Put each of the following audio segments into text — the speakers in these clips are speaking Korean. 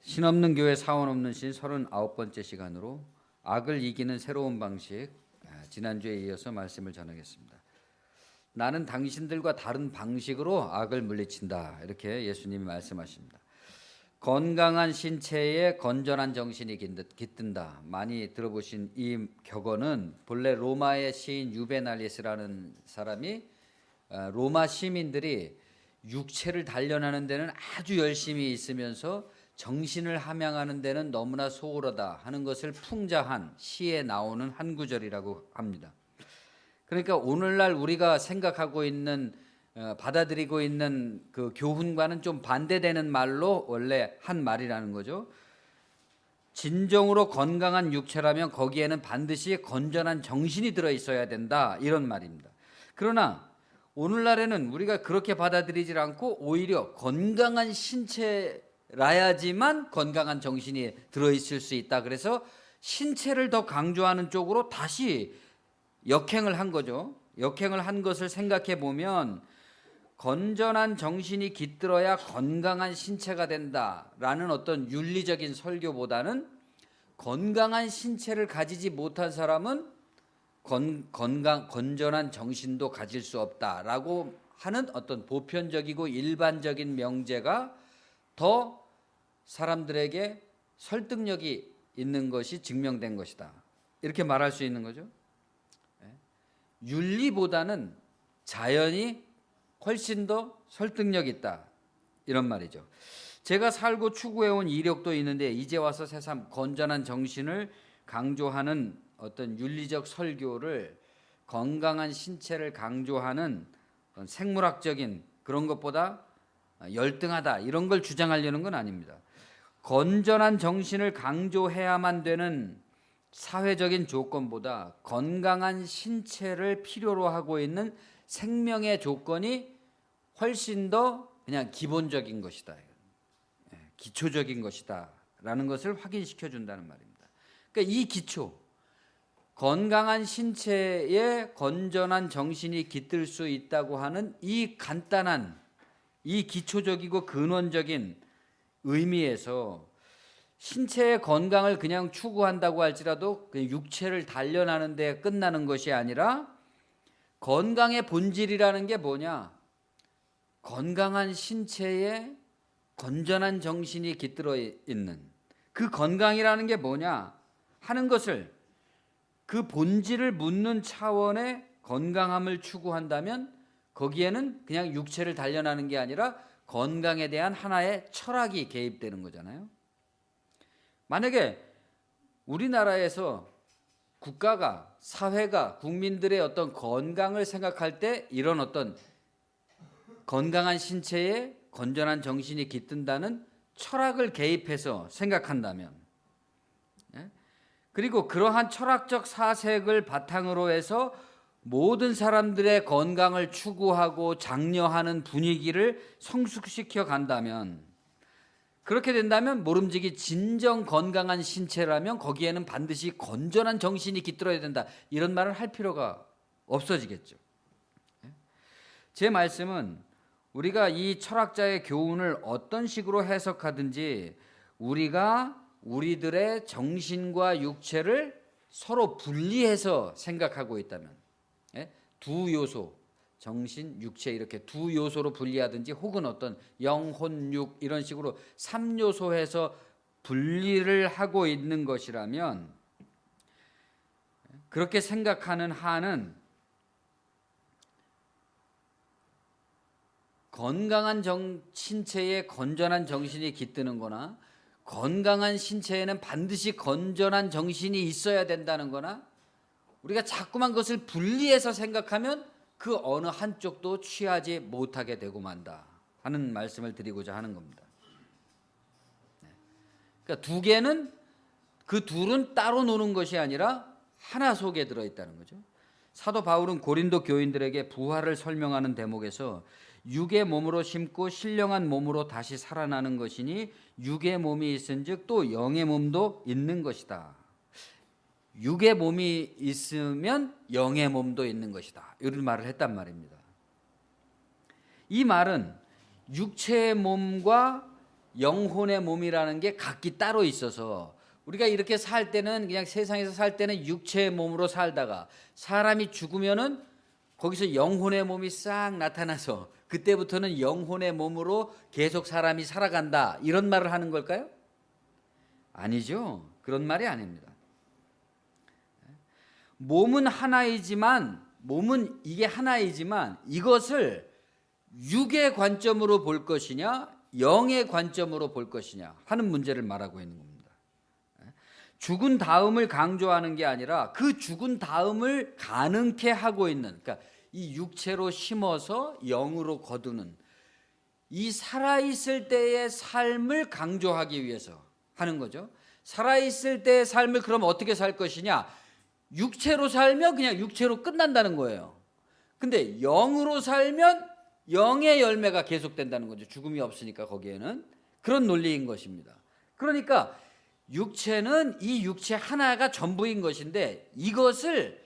신없는 교회 사원 없는 신 39번째 시간으로 악을 이기는 새로운 방식, 지난주에 이어서 말씀을 전하겠습니다. 나는 당신들과 다른 방식으로 악을 물리친다, 이렇게 예수님이 말씀하십니다. 건강한 신체에 건전한 정신이 깃든다. 많이 들어보신 이 격언은 본래 로마의 시인 유베날리스라는 사람이 로마 시민들이 육체를 단련하는 데는 아주 열심히 있으면서 정신을 함양하는 데는 너무나 소홀하다 하는 것을 풍자한 시에 나오는 한 구절이라고 합니다. 그러니까 오늘날 우리가 생각하고 있는 받아들이고 있는 그 교훈과는 좀 반대되는 말로 원래 한 말이라는 거죠. 진정으로 건강한 육체라면 거기에는 반드시 건전한 정신이 들어 있어야 된다, 이런 말입니다. 그러나 오늘날에는 우리가 그렇게 받아들이질 않고 오히려 건강한 신체라야지만 건강한 정신이 들어있을 수 있다. 그래서 신체를 더 강조하는 쪽으로 다시 역행을 한 거죠. 역행을 한 것을 생각해 보면 건전한 정신이 깃들어야 건강한 신체가 된다라는 어떤 윤리적인 설교보다는 건강한 신체를 가지지 못한 사람은 건전한 정신도 가질 수 없다라고 하는 어떤 보편적이고 일반적인 명제가 더 사람들에게 설득력이 있는 것이 증명된 것이다, 이렇게 말할 수 있는 거죠. 윤리보다는 자연이 훨씬 더 설득력 있다, 이런 말이죠. 제가 살고 추구해온 이력도 있는데 이제 와서 새삼 건전한 정신을 강조하는 어떤 윤리적 설교를 건강한 신체를 강조하는 생물학적인 그런 것보다 열등하다, 이런 걸 주장하려는 건 아닙니다. 건전한 정신을 강조해야만 되는 사회적인 조건보다 건강한 신체를 필요로 하고 있는 생명의 조건이 훨씬 더 그냥 기본적인 것이다, 기초적인 것이다 라는 것을 확인시켜 준다는 말입니다. 그러니까 이 기초, 건강한 신체에 건전한 정신이 깃들 수 있다고 하는 이 간단한, 이 기초적이고 근원적인 의미에서 신체의 건강을 그냥 추구한다고 할지라도 육체를 단련하는 데 끝나는 것이 아니라 건강의 본질이라는 게 뭐냐? 건강한 신체에 건전한 정신이 깃들어 있는 그 건강이라는 게 뭐냐 하는 것을, 그 본질을 묻는 차원의 건강함을 추구한다면 거기에는 그냥 육체를 단련하는 게 아니라 건강에 대한 하나의 철학이 개입되는 거잖아요. 만약에 우리나라에서 국가가, 사회가 국민들의 어떤 건강을 생각할 때 이런 어떤 건강한 신체에 건전한 정신이 깃든다는 철학을 개입해서 생각한다면, 그리고 그러한 철학적 사색을 바탕으로 해서 모든 사람들의 건강을 추구하고 장려하는 분위기를 성숙시켜 간다면, 그렇게 된다면 모름지기 진정 건강한 신체라면 거기에는 반드시 건전한 정신이 깃들어야 된다, 이런 말을 할 필요가 없어지겠죠. 제 말씀은 우리가 이 철학자의 교훈을 어떤 식으로 해석하든지 우리가 우리들의 정신과 육체를 서로 분리해서 생각하고 있다면, 두 요소, 정신, 육체, 이렇게 두 요소로 분리하든지 혹은 어떤 영혼, 육 이런 식으로 3요소에서 분리를 하고 있는 것이라면, 그렇게 생각하는 한은 건강한 신체에 건전한 정신이 깃드는 거나 건강한 신체에는 반드시 건전한 정신이 있어야 된다는 거나, 우리가 자꾸만 그것을 분리해서 생각하면 그 어느 한쪽도 취하지 못하게 되고 만다 하는 말씀을 드리고자 하는 겁니다. 그러니까 두 개는, 그 둘은 따로 노는 것이 아니라 하나 속에 들어있다는 거죠. 사도 바울은 고린도 교인들에게 부활을 설명하는 대목에서 육의 몸으로 심고 신령한 몸으로 다시 살아나는 것이니 육의 몸이 있은즉 또 영의 몸도 있는 것이다. 육의 몸이 있으면 영의 몸도 있는 것이다, 이런 말을 했단 말입니다. 이 말은 육체의 몸과 영혼의 몸이라는 게 각기 따로 있어서 우리가 이렇게 살 때는 그냥 세상에서 살 때는 육체의 몸으로 살다가 사람이 죽으면은 거기서 영혼의 몸이 싹 나타나서 그때부터는 영혼의 몸으로 계속 사람이 살아간다, 이런 말을 하는 걸까요? 아니죠. 그런 말이 아닙니다. 몸은 이게 하나이지만 이것을 육의 관점으로 볼 것이냐 영의 관점으로 볼 것이냐 하는 문제를 말하고 있는 겁니다. 죽은 다음을 강조하는 게 아니라 그 죽은 다음을 가능케 하고 있는, 그러니까 이 육체로 심어서 영으로 거두는 이 살아있을 때의 삶을 강조하기 위해서 하는 거죠. 살아있을 때의 삶을 그럼 어떻게 살 것이냐, 육체로 살면 그냥 육체로 끝난다는 거예요. 근데 영으로 살면 영의 열매가 계속된다는 거죠. 죽음이 없으니까 거기에는. 그런 논리인 것입니다. 그러니까 육체는 이 육체 하나가 전부인 것인데 이것을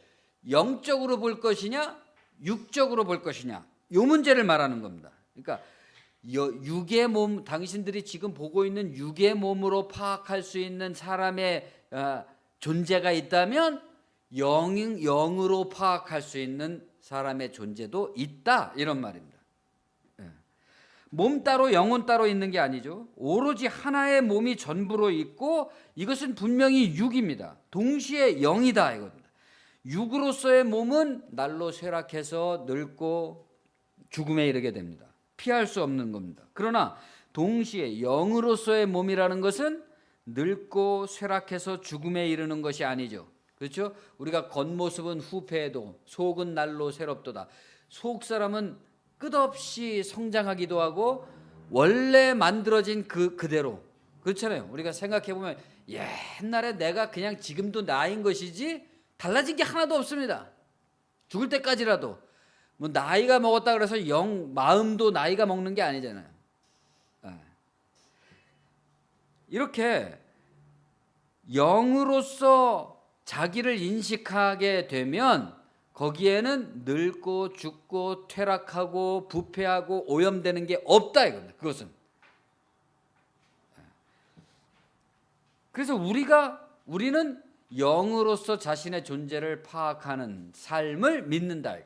영적으로 볼 것이냐 육적으로 볼 것이냐, 이 문제를 말하는 겁니다. 그러니까 육의 몸, 당신들이 지금 보고 있는 육의 몸으로 파악할 수 있는 사람의 존재가 있다면 영으로 파악할 수 있는 사람의 존재도 있다, 이런 말입니다. 몸 따로 영혼 따로 있는 게 아니죠. 오로지 하나의 몸이 전부로 있고 이것은 분명히 육입니다. 동시에 영이다, 이겁니다. 육으로서의 몸은 날로 쇠락해서 늙고 죽음에 이르게 됩니다. 피할 수 없는 겁니다. 그러나 동시에 영으로서의 몸이라는 것은 늙고 쇠락해서 죽음에 이르는 것이 아니죠. 그렇죠? 우리가 겉모습은 후패해도 속은 날로 새롭도다. 속 사람은 끝없이 성장하기도 하고 원래 만들어진 그대로, 그렇잖아요. 우리가 생각해 보면 옛날에 내가 그냥 지금도 나인 것이지 달라진 게 하나도 없습니다. 죽을 때까지라도 뭐 나이가 먹었다 그래서 마음도 나이가 먹는 게 아니잖아요. 이렇게 영으로서 자기를 인식하게 되면 거기에는 늙고 죽고 퇴락하고 부패하고 오염되는 게 없다, 이겁니다. 그것은. 그래서 우리는 영으로서 자신의 존재를 파악하는 삶을 믿는다.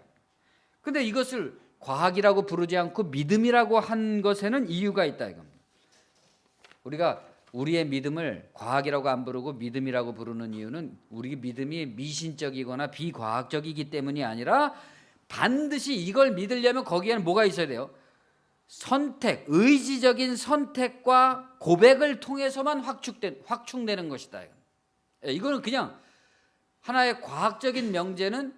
그런데 이것을 과학이라고 부르지 않고 믿음이라고 한 것에는 이유가 있다, 이겁니다. 우리가 우리의 믿음을 과학이라고 안 부르고 믿음이라고 부르는 이유는 우리 믿음이 미신적이거나 비과학적이기 때문이 아니라 반드시 이걸 믿으려면 거기에는 뭐가 있어야 돼요? 선택, 의지적인 선택과 고백을 통해서만 확충되는 것이다. 이거는 그냥 하나의 과학적인 명제는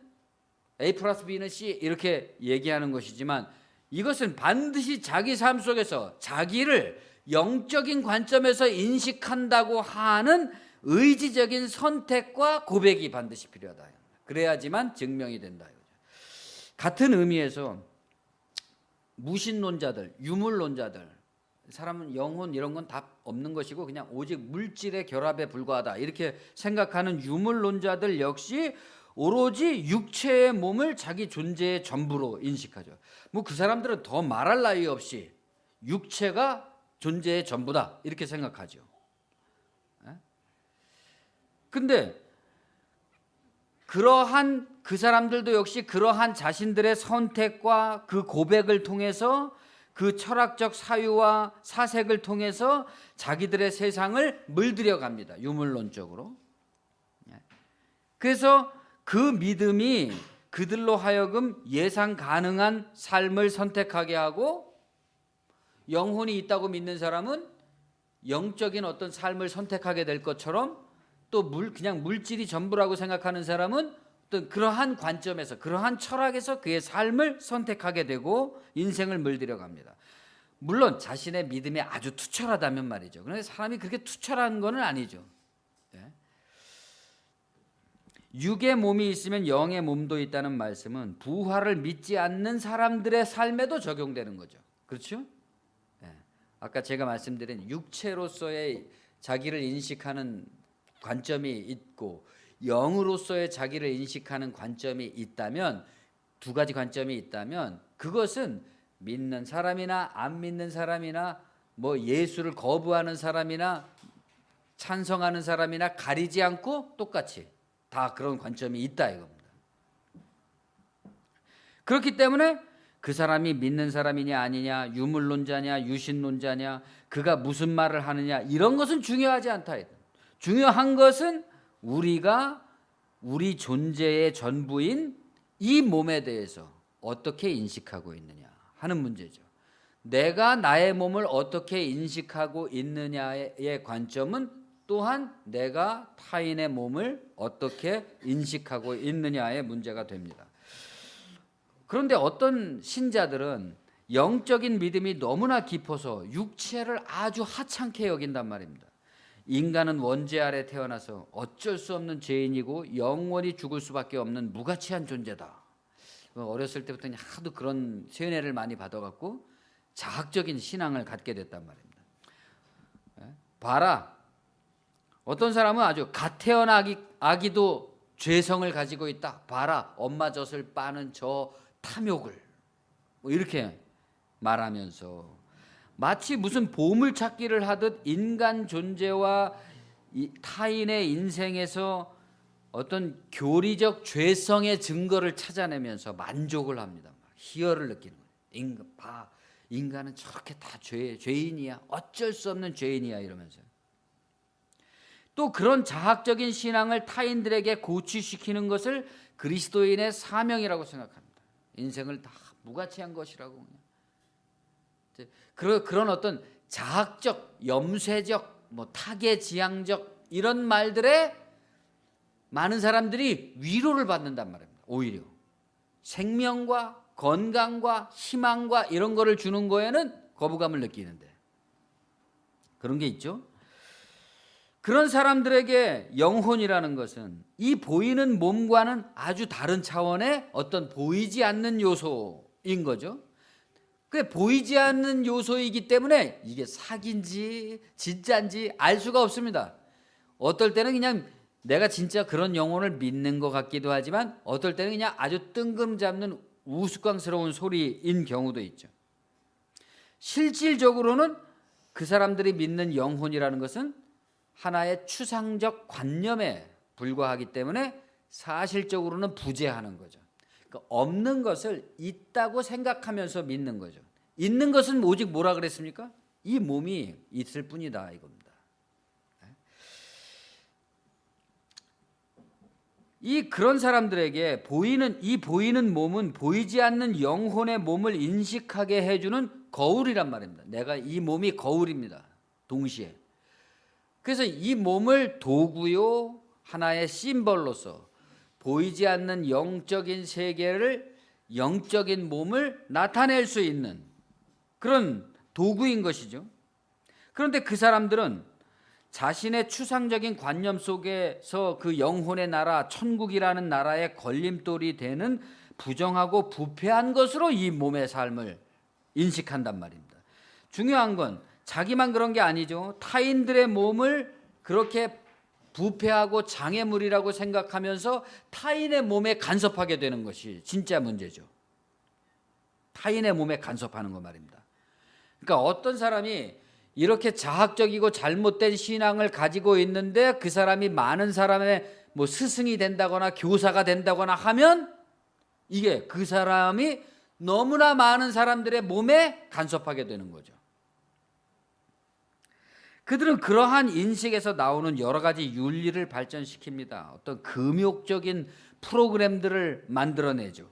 A 플러스 B는 C 이렇게 얘기하는 것이지만 이것은 반드시 자기 삶 속에서 자기를 영적인 관점에서 인식한다고 하는 의지적인 선택과 고백이 반드시 필요하다. 그래야지만 증명이 된다. 같은 의미에서 무신론자들, 유물론자들, 사람은 영혼 이런 건 다 없는 것이고 그냥 오직 물질의 결합에 불과하다 이렇게 생각하는 유물론자들 역시 오로지 육체의 몸을 자기 존재의 전부로 인식하죠. 뭐 그 사람들은 더 말할 나위 없이 육체가 존재의 전부다 이렇게 생각하죠. 근데 그러한 그 사람들도 역시 그러한 자신들의 선택과 그 고백을 통해서 그 철학적 사유와 사색을 통해서 자기들의 세상을 물들여 갑니다. 유물론적으로. 그래서 그 믿음이 그들로 하여금 예상 가능한 삶을 선택하게 하고 영혼이 있다고 믿는 사람은 영적인 어떤 삶을 선택하게 될 것처럼 또 그냥 물질이 전부라고 생각하는 사람은 어떤 그러한 관점에서 그러한 철학에서 그의 삶을 선택하게 되고 인생을 물들여 갑니다. 물론 자신의 믿음이 아주 투철하다면 말이죠. 그런데 사람이 그렇게 투철한 건 아니죠. 육의 몸이 있으면 영의 몸도 있다는 말씀은 부활을 믿지 않는 사람들의 삶에도 적용되는 거죠. 그렇죠? 아까 제가 말씀드린 육체로서의 자기를 인식하는 관점이 있고 영으로서의 자기를 인식하는 관점이 있다면, 두 가지 관점이 있다면 그것은 믿는 사람이나 안 믿는 사람이나 뭐 예수를 거부하는 사람이나 찬성하는 사람이나 가리지 않고 똑같이 다 그런 관점이 있다 이겁니다. 그렇기 때문에 그 사람이 믿는 사람이냐 아니냐, 유물론자냐 유신론자냐, 그가 무슨 말을 하느냐, 이런 것은 중요하지 않다. 중요한 것은 우리가 우리 존재의 전부인 이 몸에 대해서 어떻게 인식하고 있느냐 하는 문제죠. 내가 나의 몸을 어떻게 인식하고 있느냐의 관점은 또한 내가 타인의 몸을 어떻게 인식하고 있느냐의 문제가 됩니다. 그런데 어떤 신자들은 영적인 믿음이 너무나 깊어서 육체를 아주 하찮게 여긴단 말입니다. 인간은 원죄 아래 태어나서 어쩔 수 없는 죄인이고 영원히 죽을 수밖에 없는 무가치한 존재다. 어렸을 때부터 하도 그런 세뇌를 많이 받아갖고 자학적인 신앙을 갖게 됐단 말입니다. 봐라, 어떤 사람은 아주 갓 태어난 아기도 죄성을 가지고 있다. 봐라, 엄마 젖을 빠는 저 탐욕을, 뭐 이렇게 말하면서 마치 무슨 보물찾기를 하듯 인간 존재와 타인의 인생에서 어떤 교리적 죄성의 증거를 찾아내면서 만족을 합니다. 희열을 느끼는 거예요. 인간은 저렇게 다 죄인이야, 어쩔 수 없는 죄인이야 이러면서. 또 그런 자학적인 신앙을 타인들에게 고취시키는 것을 그리스도인의 사명이라고 생각합니다. 인생을 다 무가치한 것이라고. 그런 어떤 자학적, 염세적, 뭐 타계지향적 이런 말들에 많은 사람들이 위로를 받는단 말입니다. 오히려 생명과 건강과 희망과 이런 거를 주는 거에는 거부감을 느끼는데, 그런 게 있죠. 그런 사람들에게 영혼이라는 것은 이 보이는 몸과는 아주 다른 차원의 어떤 보이지 않는 요소인 거죠. 그 보이지 않는 요소이기 때문에 이게 사기인지 진짜인지 알 수가 없습니다. 어떨 때는 그냥 내가 진짜 그런 영혼을 믿는 것 같기도 하지만 어떨 때는 그냥 아주 뜬금 잡는 우스꽝스러운 소리인 경우도 있죠. 실질적으로는 그 사람들이 믿는 영혼이라는 것은 하나의 추상적 관념에 불과하기 때문에 사실적으로는 부재하는 거죠. 그러니까 없는 것을 있다고 생각하면서 믿는 거죠. 있는 것은 오직 뭐라 그랬습니까? 이 몸이 있을 뿐이다 이겁니다. 그런 사람들에게 보이는 몸은 보이지 않는 영혼의 몸을 인식하게 해주는 거울이란 말입니다. 내가 이 몸이 거울입니다. 동시에. 그래서 이 몸을 도구요, 하나의 심벌로서 보이지 않는 영적인 세계를, 영적인 몸을 나타낼 수 있는 그런 도구인 것이죠. 그런데 그 사람들은 자신의 추상적인 관념 속에서 그 영혼의 나라, 천국이라는 나라의 걸림돌이 되는 부정하고 부패한 것으로 이 몸의 삶을 인식한단 말입니다. 중요한 건 자기만 그런 게 아니죠. 타인들의 몸을 그렇게 부패하고 장애물이라고 생각하면서 타인의 몸에 간섭하게 되는 것이 진짜 문제죠. 타인의 몸에 간섭하는 거 말입니다. 그러니까 어떤 사람이 이렇게 자학적이고 잘못된 신앙을 가지고 있는데 그 사람이 많은 사람의 뭐 스승이 된다거나 교사가 된다거나 하면 이게 그 사람이 너무나 많은 사람들의 몸에 간섭하게 되는 거죠. 그들은 그러한 인식에서 나오는 여러 가지 윤리를 발전시킵니다. 어떤 금욕적인 프로그램들을 만들어내죠.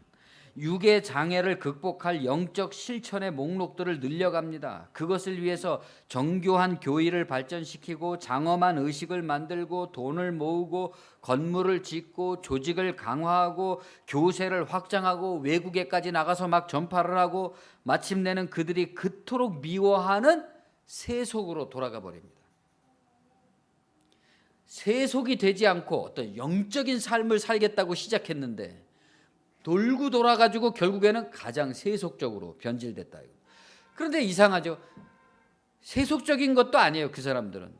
육의 장애를 극복할 영적 실천의 목록들을 늘려갑니다. 그것을 위해서 정교한 교의를 발전시키고 장엄한 의식을 만들고 돈을 모으고 건물을 짓고 조직을 강화하고 교세를 확장하고 외국에까지 나가서 막 전파를 하고 마침내는 그들이 그토록 미워하는 세속으로 돌아가 버립니다. 세속이 되지 않고 어떤 영적인 삶을 살겠다고 시작했는데 돌고 돌아가지고 결국에는 가장 세속적으로 변질됐다. 그런데 이상하죠. 세속적인 것도 아니에요. 그 사람들은.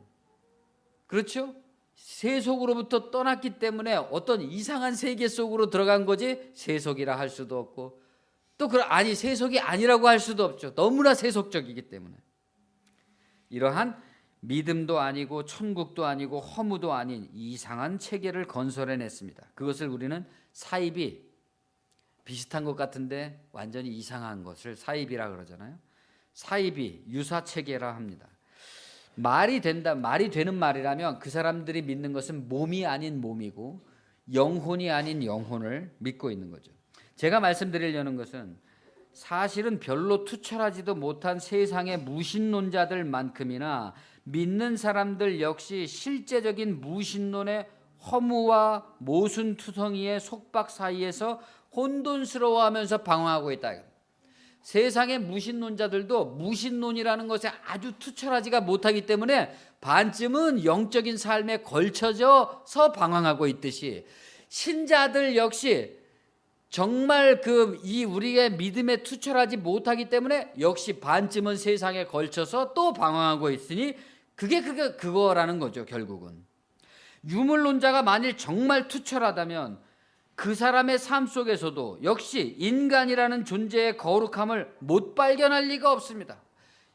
그렇죠? 세속으로부터 떠났기 때문에 어떤 이상한 세계 속으로 들어간 거지 세속이라 할 수도 없고 또 아니 세속이 아니라고 할 수도 없죠. 너무나 세속적이기 때문에. 이러한 믿음도 아니고 천국도 아니고 허무도 아닌 이상한 체계를 건설해냈습니다. 그것을 우리는 사이비, 비슷한 것 같은데 완전히 이상한 것을 사이비라 그러잖아요. 사이비, 유사체계라 합니다. 말이 되는 말이라면 그 사람들이 믿는 것은 몸이 아닌 몸이고 영혼이 아닌 영혼을 믿고 있는 거죠. 제가 말씀드리려는 것은 사실은 별로 투철하지도 못한 세상의 무신론자들만큼이나 믿는 사람들 역시 실제적인 무신론의 허무와 모순투성이의 속박 사이에서 혼돈스러워하면서 방황하고 있다. 세상의 무신론자들도 무신론이라는 것에 아주 투철하지가 못하기 때문에 반쯤은 영적인 삶에 걸쳐져서 방황하고 있듯이 신자들 역시 정말 이 우리의 믿음에 투철하지 못하기 때문에 역시 반쯤은 세상에 걸쳐서 또 방황하고 있으니 그거라는 거죠. 결국은 유물론자가 만일 정말 투철하다면 그 사람의 삶 속에서도 역시 인간이라는 존재의 거룩함을 못 발견할 리가 없습니다.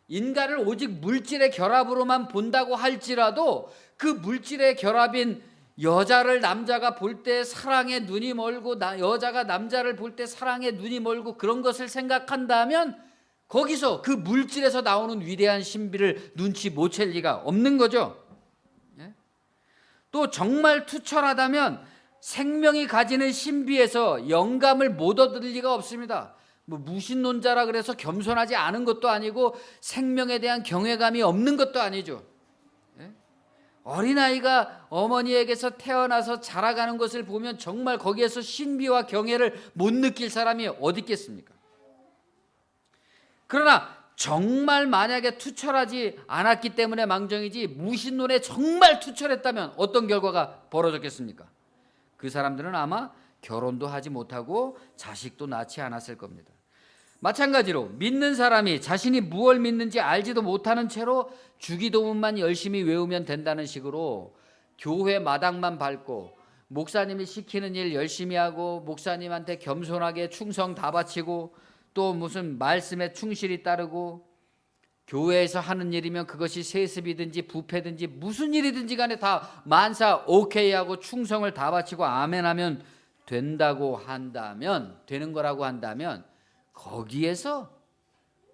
인간을 오직 물질의 결합으로만 본다고 할지라도 그 물질의 결합인 여자를 남자가 볼 때 사랑에 눈이 멀고 여자가 남자를 볼 때 사랑에 눈이 멀고 그런 것을 생각한다면 거기서 그 물질에서 나오는 위대한 신비를 눈치 못 챌 리가 없는 거죠. 또 정말 투철하다면 생명이 가지는 신비에서 영감을 못 얻을 리가 없습니다. 무신론자라 그래서 겸손하지 않은 것도 아니고 생명에 대한 경외감이 없는 것도 아니죠. 어린아이가 어머니에게서 태어나서 자라가는 것을 보면 정말 거기에서 신비와 경외를 못 느낄 사람이 어디 있겠습니까? 그러나 정말 만약에 투철하지 않았기 때문에 망정이지 무신론에 정말 투철했다면 어떤 결과가 벌어졌겠습니까? 그 사람들은 아마 결혼도 하지 못하고 자식도 낳지 않았을 겁니다. 마찬가지로 믿는 사람이 자신이 무엇을 믿는지 알지도 못하는 채로 주기도문만 열심히 외우면 된다는 식으로 교회 마당만 밟고 목사님이 시키는 일 열심히 하고 목사님한테 겸손하게 충성 다 바치고 또 무슨 말씀에 충실히 따르고 교회에서 하는 일이면 그것이 세습이든지 부패든지 무슨 일이든지 간에 다 만사 오케이 하고 충성을 다 바치고 아멘하면 된다고 한다면, 되는 거라고 한다면 거기에서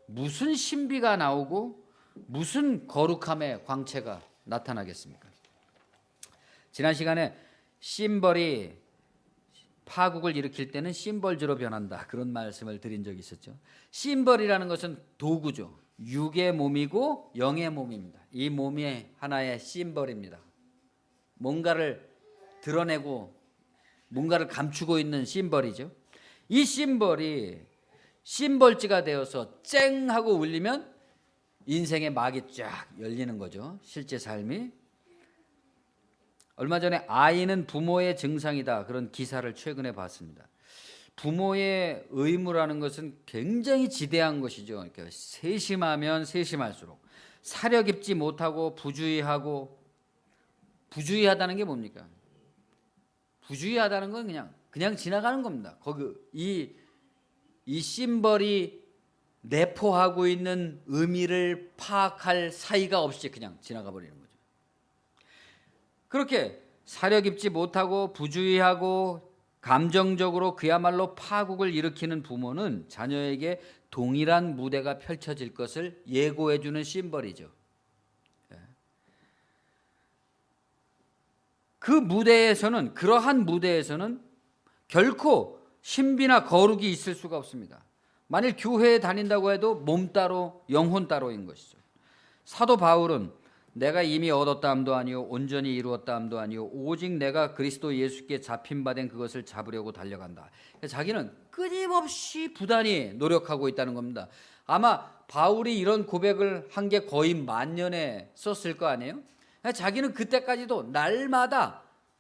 무슨 신비가 나오고 무슨 거룩함의 광채가 나타나겠습니까? 지난 시간에 심벌이 파국을 일으킬 때는 심벌즈로 변한다, 그런 말씀을 드린 적이 있었죠. 심벌이라는 것은 도구죠. 육의 몸이고 영의 몸입니다. 이 몸이 하나의 심벌입니다. 뭔가를 드러내고 뭔가를 감추고 있는 심벌이죠. 이 심벌이 심벌지가 되어서 쨍 하고 울리면 인생의 막이 쫙 열리는 거죠. 실제 삶이. 얼마 전에 아이는 부모의 증상이다, 그런 기사를 최근에 봤습니다. 부모의 의무라는 것은 굉장히 지대한 것이죠. 그러니까 세심하면 세심할수록 사려 깊지 못하고 부주의하다는 게 뭡니까? 부주의하다는 건 그냥 지나가는 겁니다. 거기 이 심벌이 내포하고 있는 의미를 파악할 사이가 없이 그냥 지나가 버리는 거죠. 그렇게 사려 깊지 못하고 부주의하고 감정적으로 그야말로 파국을 일으키는 부모는 자녀에게 동일한 무대가 펼쳐질 것을 예고해 주는 심벌이죠. 그러한 무대에서는 결코 신비나 거룩이 있을 수가 없습니다. 만일 교회에 다닌다고 해도 몸 따로 영혼 따로인 것이죠. 사도 바울은 내가 이미 얻었다함도 아니요 온전히 이루었다함도 아니요 오직 내가 그리스도 예수께 잡힌 바 된 그것을 잡으려고 달려간다. 자기는 끊임없이 부단히 노력하고 있다는 겁니다. 아마 바울이 이런 고백을 한 게 거의 10,000년에 썼을 거 아니에요? 자기는 그때까지도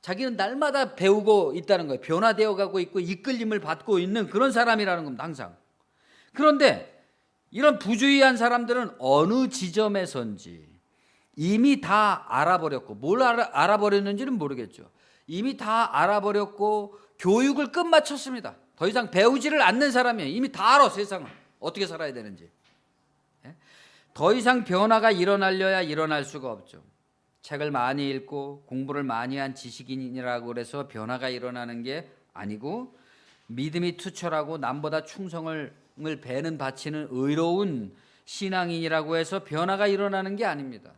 자기는 날마다 배우고 있다는 거예요. 변화되어 가고 있고 이끌림을 받고 있는 그런 사람이라는 겁니다. 항상. 그런데 이런 부주의한 사람들은 어느 지점에선지 이미 다 알아버렸고, 뭘 알아버렸는지는 모르겠죠. 이미 다 알아버렸고 교육을 끝마쳤습니다. 더 이상 배우지를 않는 사람이에요. 이미 다 알아, 세상을 어떻게 살아야 되는지. 더 이상 변화가 일어나려야 일어날 수가 없죠. 책을 많이 읽고 공부를 많이 한 지식인이라고 그래서 변화가 일어나는 게 아니고, 믿음이 투철하고 남보다 충성을 배는 바치는 의로운 신앙인이라고 해서 변화가 일어나는 게 아닙니다.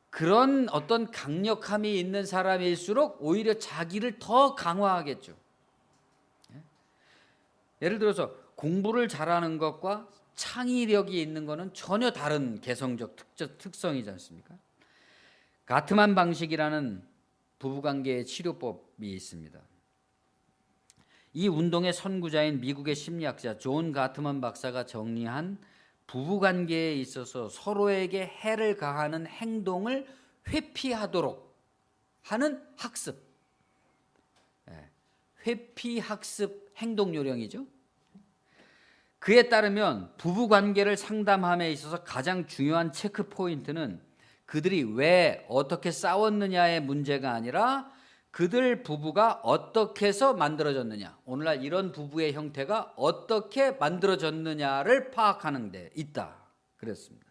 그런 어떤 강력함이 있는 사람일수록 오히려 자기를 더 강화하겠죠. 예를 들어서 공부를 잘하는 것과 창의력이 있는 것은 전혀 다른 개성적 특성이지 않습니까? 가트만 방식이라는 부부관계의 치료법이 있습니다. 이 운동의 선구자인 미국의 심리학자 존 가트만 박사가 정리한 부부관계에 있어서 서로에게 해를 가하는 행동을 회피하도록 하는 학습, 회피학습 행동요령이죠. 그에 따르면 부부관계를 상담함에 있어서 가장 중요한 체크 포인트는 그들이 왜 어떻게 싸웠느냐의 문제가 아니라 그들 부부가 어떻게 해서 만들어졌느냐, 오늘날 이런 부부의 형태가 어떻게 만들어졌느냐를 파악하는 데 있다 그랬습니다.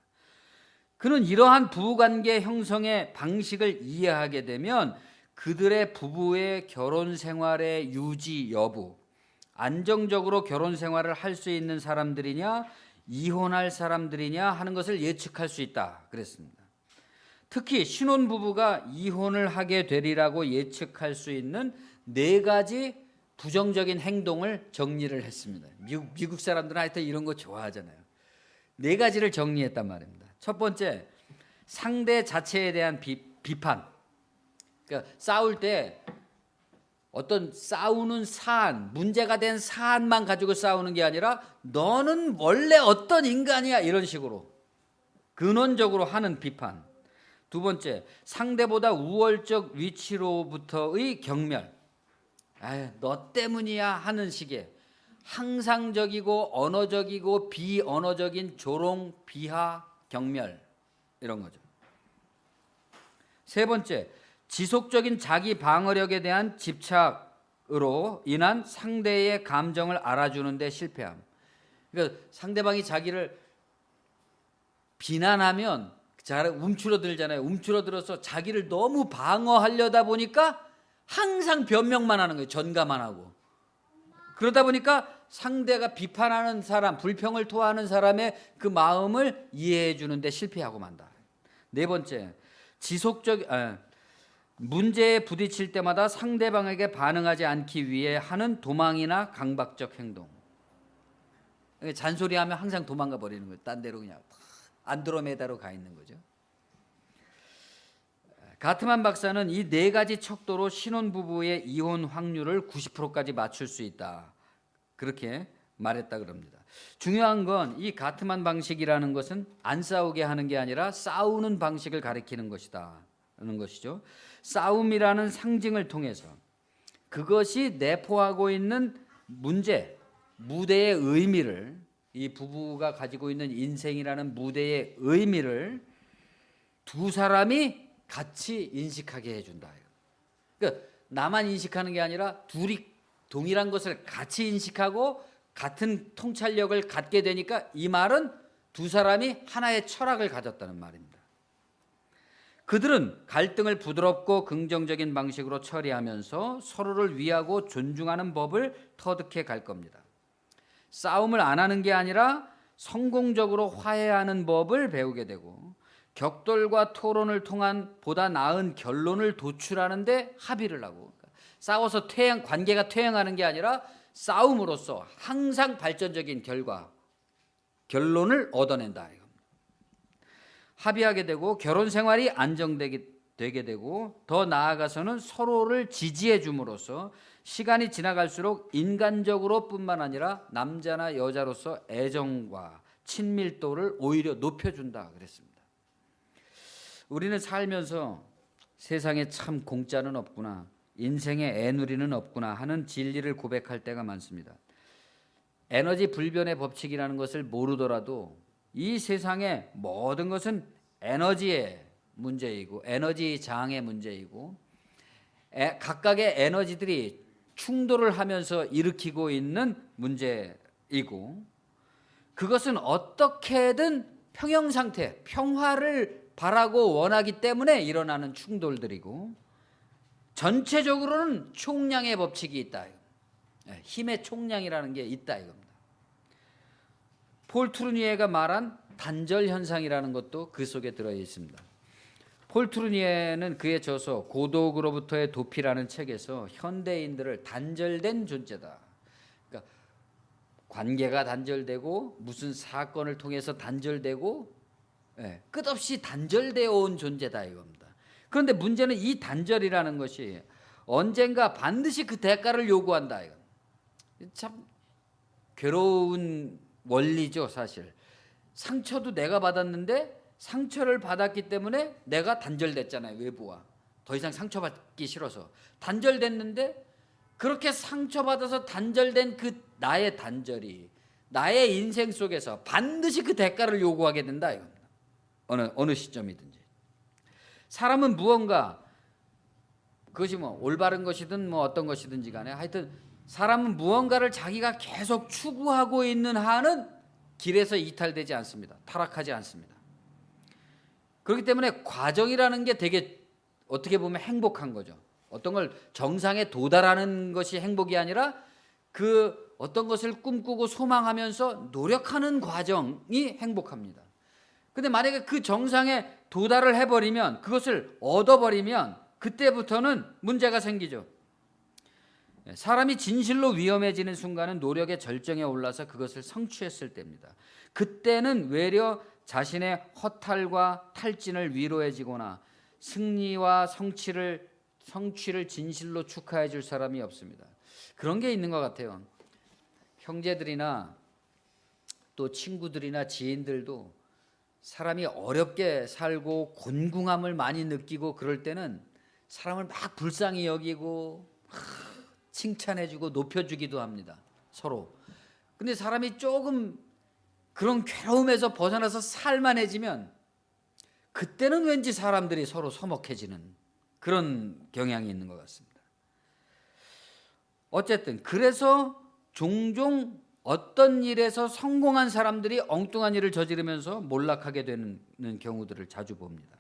그는 이러한 부부관계 형성의 방식을 이해하게 되면 그들의 부부의 결혼 생활의 유지 여부, 안정적으로 결혼 생활을 할 수 있는 사람들이냐 이혼할 사람들이냐 하는 것을 예측할 수 있다 그랬습니다. 특히 신혼부부가 이혼을 하게 되리라고 예측할 수 있는 4가지 부정적인 행동을 정리를 했습니다. 미국 사람들은 하여튼 이런 거 좋아하잖아요. 4가지를 정리했단 말입니다. 첫 번째, 상대 자체에 대한 비판. 그러니까 싸울 때 어떤 싸우는 사안, 문제가 된 사안만 가지고 싸우는 게 아니라 너는 원래 어떤 인간이야 이런 식으로 근원적으로 하는 비판. 두 번째, 상대보다 우월적 위치로부터의 경멸. 너 때문이야 하는 식의 항상적이고 언어적이고 비언어적인 조롱, 비하, 경멸 이런 거죠. 세 번째, 지속적인 자기 방어력에 대한 집착으로 인한 상대의 감정을 알아주는 데 실패함. 그러니까 상대방이 자기를 비난하면 잘 움츠러들잖아요. 움츠러들어서 자기를 너무 방어하려다 보니까 항상 변명만 하는 거예요. 전가만 하고. 그러다 보니까 상대가 비판하는 사람, 불평을 토하는 사람의 그 마음을 이해해 주는데 실패하고 만다. 네 번째, 문제에 부딪힐 때마다 상대방에게 반응하지 않기 위해 하는 도망이나 강박적 행동. 잔소리하면 항상 도망가 버리는 거예요. 딴 데로 그냥 안드로메다로 가 있는 거죠. 가트만 박사는 이 4가지 척도로 신혼부부의 이혼 확률을 90%까지 맞출 수 있다, 그렇게 말했다 그럽니다. 중요한 건 이 가트만 방식이라는 것은 안 싸우게 하는 게 아니라 싸우는 방식을 가리키는 것이다 하는 것이죠. 싸움이라는 상징을 통해서 그것이 내포하고 있는 문제, 무대의 의미를, 이 부부가 가지고 있는 인생이라는 무대의 의미를 두 사람이 같이 인식하게 해준다. 그러니까 나만 인식하는 게 아니라 둘이 동일한 것을 같이 인식하고 같은 통찰력을 갖게 되니까 이 말은 두 사람이 하나의 철학을 가졌다는 말입니다. 그들은 갈등을 부드럽고 긍정적인 방식으로 처리하면서 서로를 위하고 존중하는 법을 터득해 갈 겁니다. 싸움을 안 하는 게 아니라 성공적으로 화해하는 법을 배우게 되고 격돌과 토론을 통한 보다 나은 결론을 도출하는 데 합의를 하고, 싸워서 관계가 퇴행하는 게 아니라 싸움으로써 항상 발전적인 결론을 얻어낸다. 합의하게 되고 결혼 생활이 안정되게 되고 더 나아가서는 서로를 지지해 줌으로써 시간이 지나갈수록 인간적으로 뿐만 아니라 남자나 여자로서 애정과 친밀도를 오히려 높여준다 그랬습니다. 우리는 살면서 세상에 참 공짜는 없구나, 인생에 애누리는 없구나 하는 진리를 고백할 때가 많습니다. 에너지 불변의 법칙이라는 것을 모르더라도 이 세상의 모든 것은 에너지의 문제이고 에너지 장의 문제이고 각각의 에너지들이 충돌을 하면서 일으키고 있는 문제이고 그것은 어떻게든 평형 상태, 평화를 바라고 원하기 때문에 일어나는 충돌들이고, 전체적으로는 총량의 법칙이 있다. 힘의 총량이라는 게 있다 이겁니다. 폴 트루니에가 말한 단절 현상이라는 것도 그 속에 들어 있습니다. 폴 트루니에는 그의 저서 고독으로부터의 도피라는 책에서 현대인들을 단절된 존재다. 그러니까 관계가 단절되고 무슨 사건을 통해서 단절되고 끝없이 단절되어 온 존재다 이겁니다. 그런데 문제는 이 단절이라는 것이 언젠가 반드시 그 대가를 요구한다. 참 괴로운 원리죠 사실. 상처도 내가 받았는데 상처를 받았기 때문에 내가 단절됐잖아요. 외부와 더 이상 상처받기 싫어서 단절됐는데, 그렇게 상처받아서 단절된 그 나의 단절이 나의 인생 속에서 반드시 그 대가를 요구하게 된다 이겁니다. 어느 시점이든지 사람은 무언가, 그것이 뭐 올바른 것이든 뭐 어떤 것이든지 간에 하여튼 사람은 무언가를 자기가 계속 추구하고 있는 한은 길에서 이탈되지 않습니다. 타락하지 않습니다. 그렇기 때문에 과정이라는 게 되게 어떻게 보면 행복한 거죠. 어떤 걸 정상에 도달하는 것이 행복이 아니라 그 어떤 것을 꿈꾸고 소망하면서 노력하는 과정이 행복합니다. 근데 만약에 그 정상에 도달을 해버리면, 그것을 얻어버리면 그때부터는 문제가 생기죠. 사람이 진실로 위험해지는 순간은 노력의 절정에 올라서 그것을 성취했을 때입니다. 그때는 외려 자신의 허탈과 탈진을 위로해지거나 승리와 성취를 진실로 축하해 줄 사람이 없습니다. 그런 게 있는 것 같아요. 형제들이나 또 친구들이나 지인들도 사람이 어렵게 살고 곤궁함을 많이 느끼고 그럴 때는 사람을 막 불쌍히 여기고 칭찬해주고 높여주기도 합니다. 서로. 근데 사람이 조금 그런 괴로움에서 벗어나서 살만해지면 그때는 왠지 사람들이 서로 서먹해지는 그런 경향이 있는 것 같습니다. 어쨌든 그래서 종종 어떤 일에서 성공한 사람들이 엉뚱한 일을 저지르면서 몰락하게 되는 경우들을 자주 봅니다.